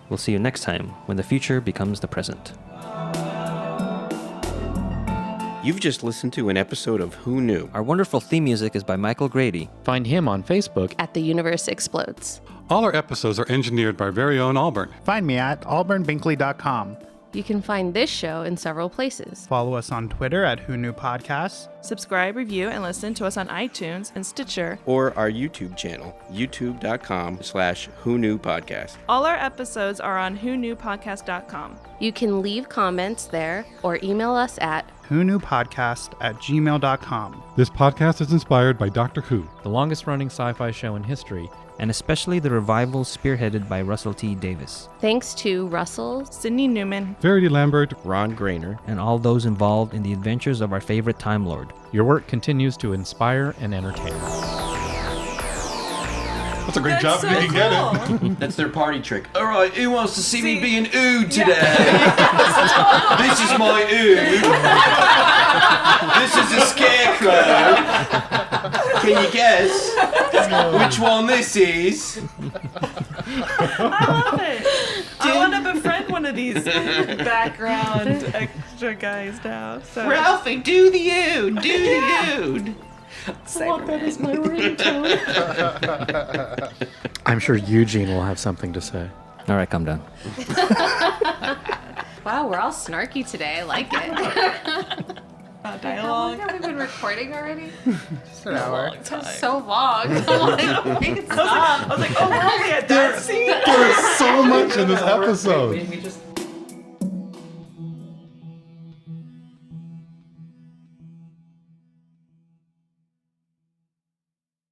We'll see you next time when the future becomes the present. You've just listened to an episode of Who Knew? Our wonderful theme music is by Michael Grady. Find him on Facebook At The Universe Explodes. All our episodes are engineered by our very own Auburn. Find me at auburnbinkley.com. You can find this show in several places. Follow us on Twitter at Who Knew Podcasts. Subscribe, review, and listen to us on iTunes and Stitcher. Or our YouTube channel, youtube.com/Who Knew Podcast. All our episodes are on whonewpodcast.com. You can leave comments there or email us at whoknewpodcast@gmail.com. This podcast is inspired by Doctor Who. The longest running sci-fi show in history. And especially the revival spearheaded by Russell T. Davis. Thanks to Russell, Sydney Newman. Verity Lambert. Ron Grainer. And all those involved in the adventures of our favorite Time Lord. Your work continues to inspire and entertain. That's a great That's job so if you can get it. cool. That's their party trick. All right, who wants to see me being oohed today? This is my ood. This is a scarecrow. Can you guess which one this is? I love it. I want to befriend one of these background extra guys now. So. Ralphie, do the ood. Do the ood. I'm sure Eugene will have something to say. All right, calm down. Wow, we're all snarky today. I like it. How long Dialogue. have Have we been recording already? Just an hour. So long. I'm like, wait, stop. I was like, oh, we're only at that scene. There's so much in this episode. We just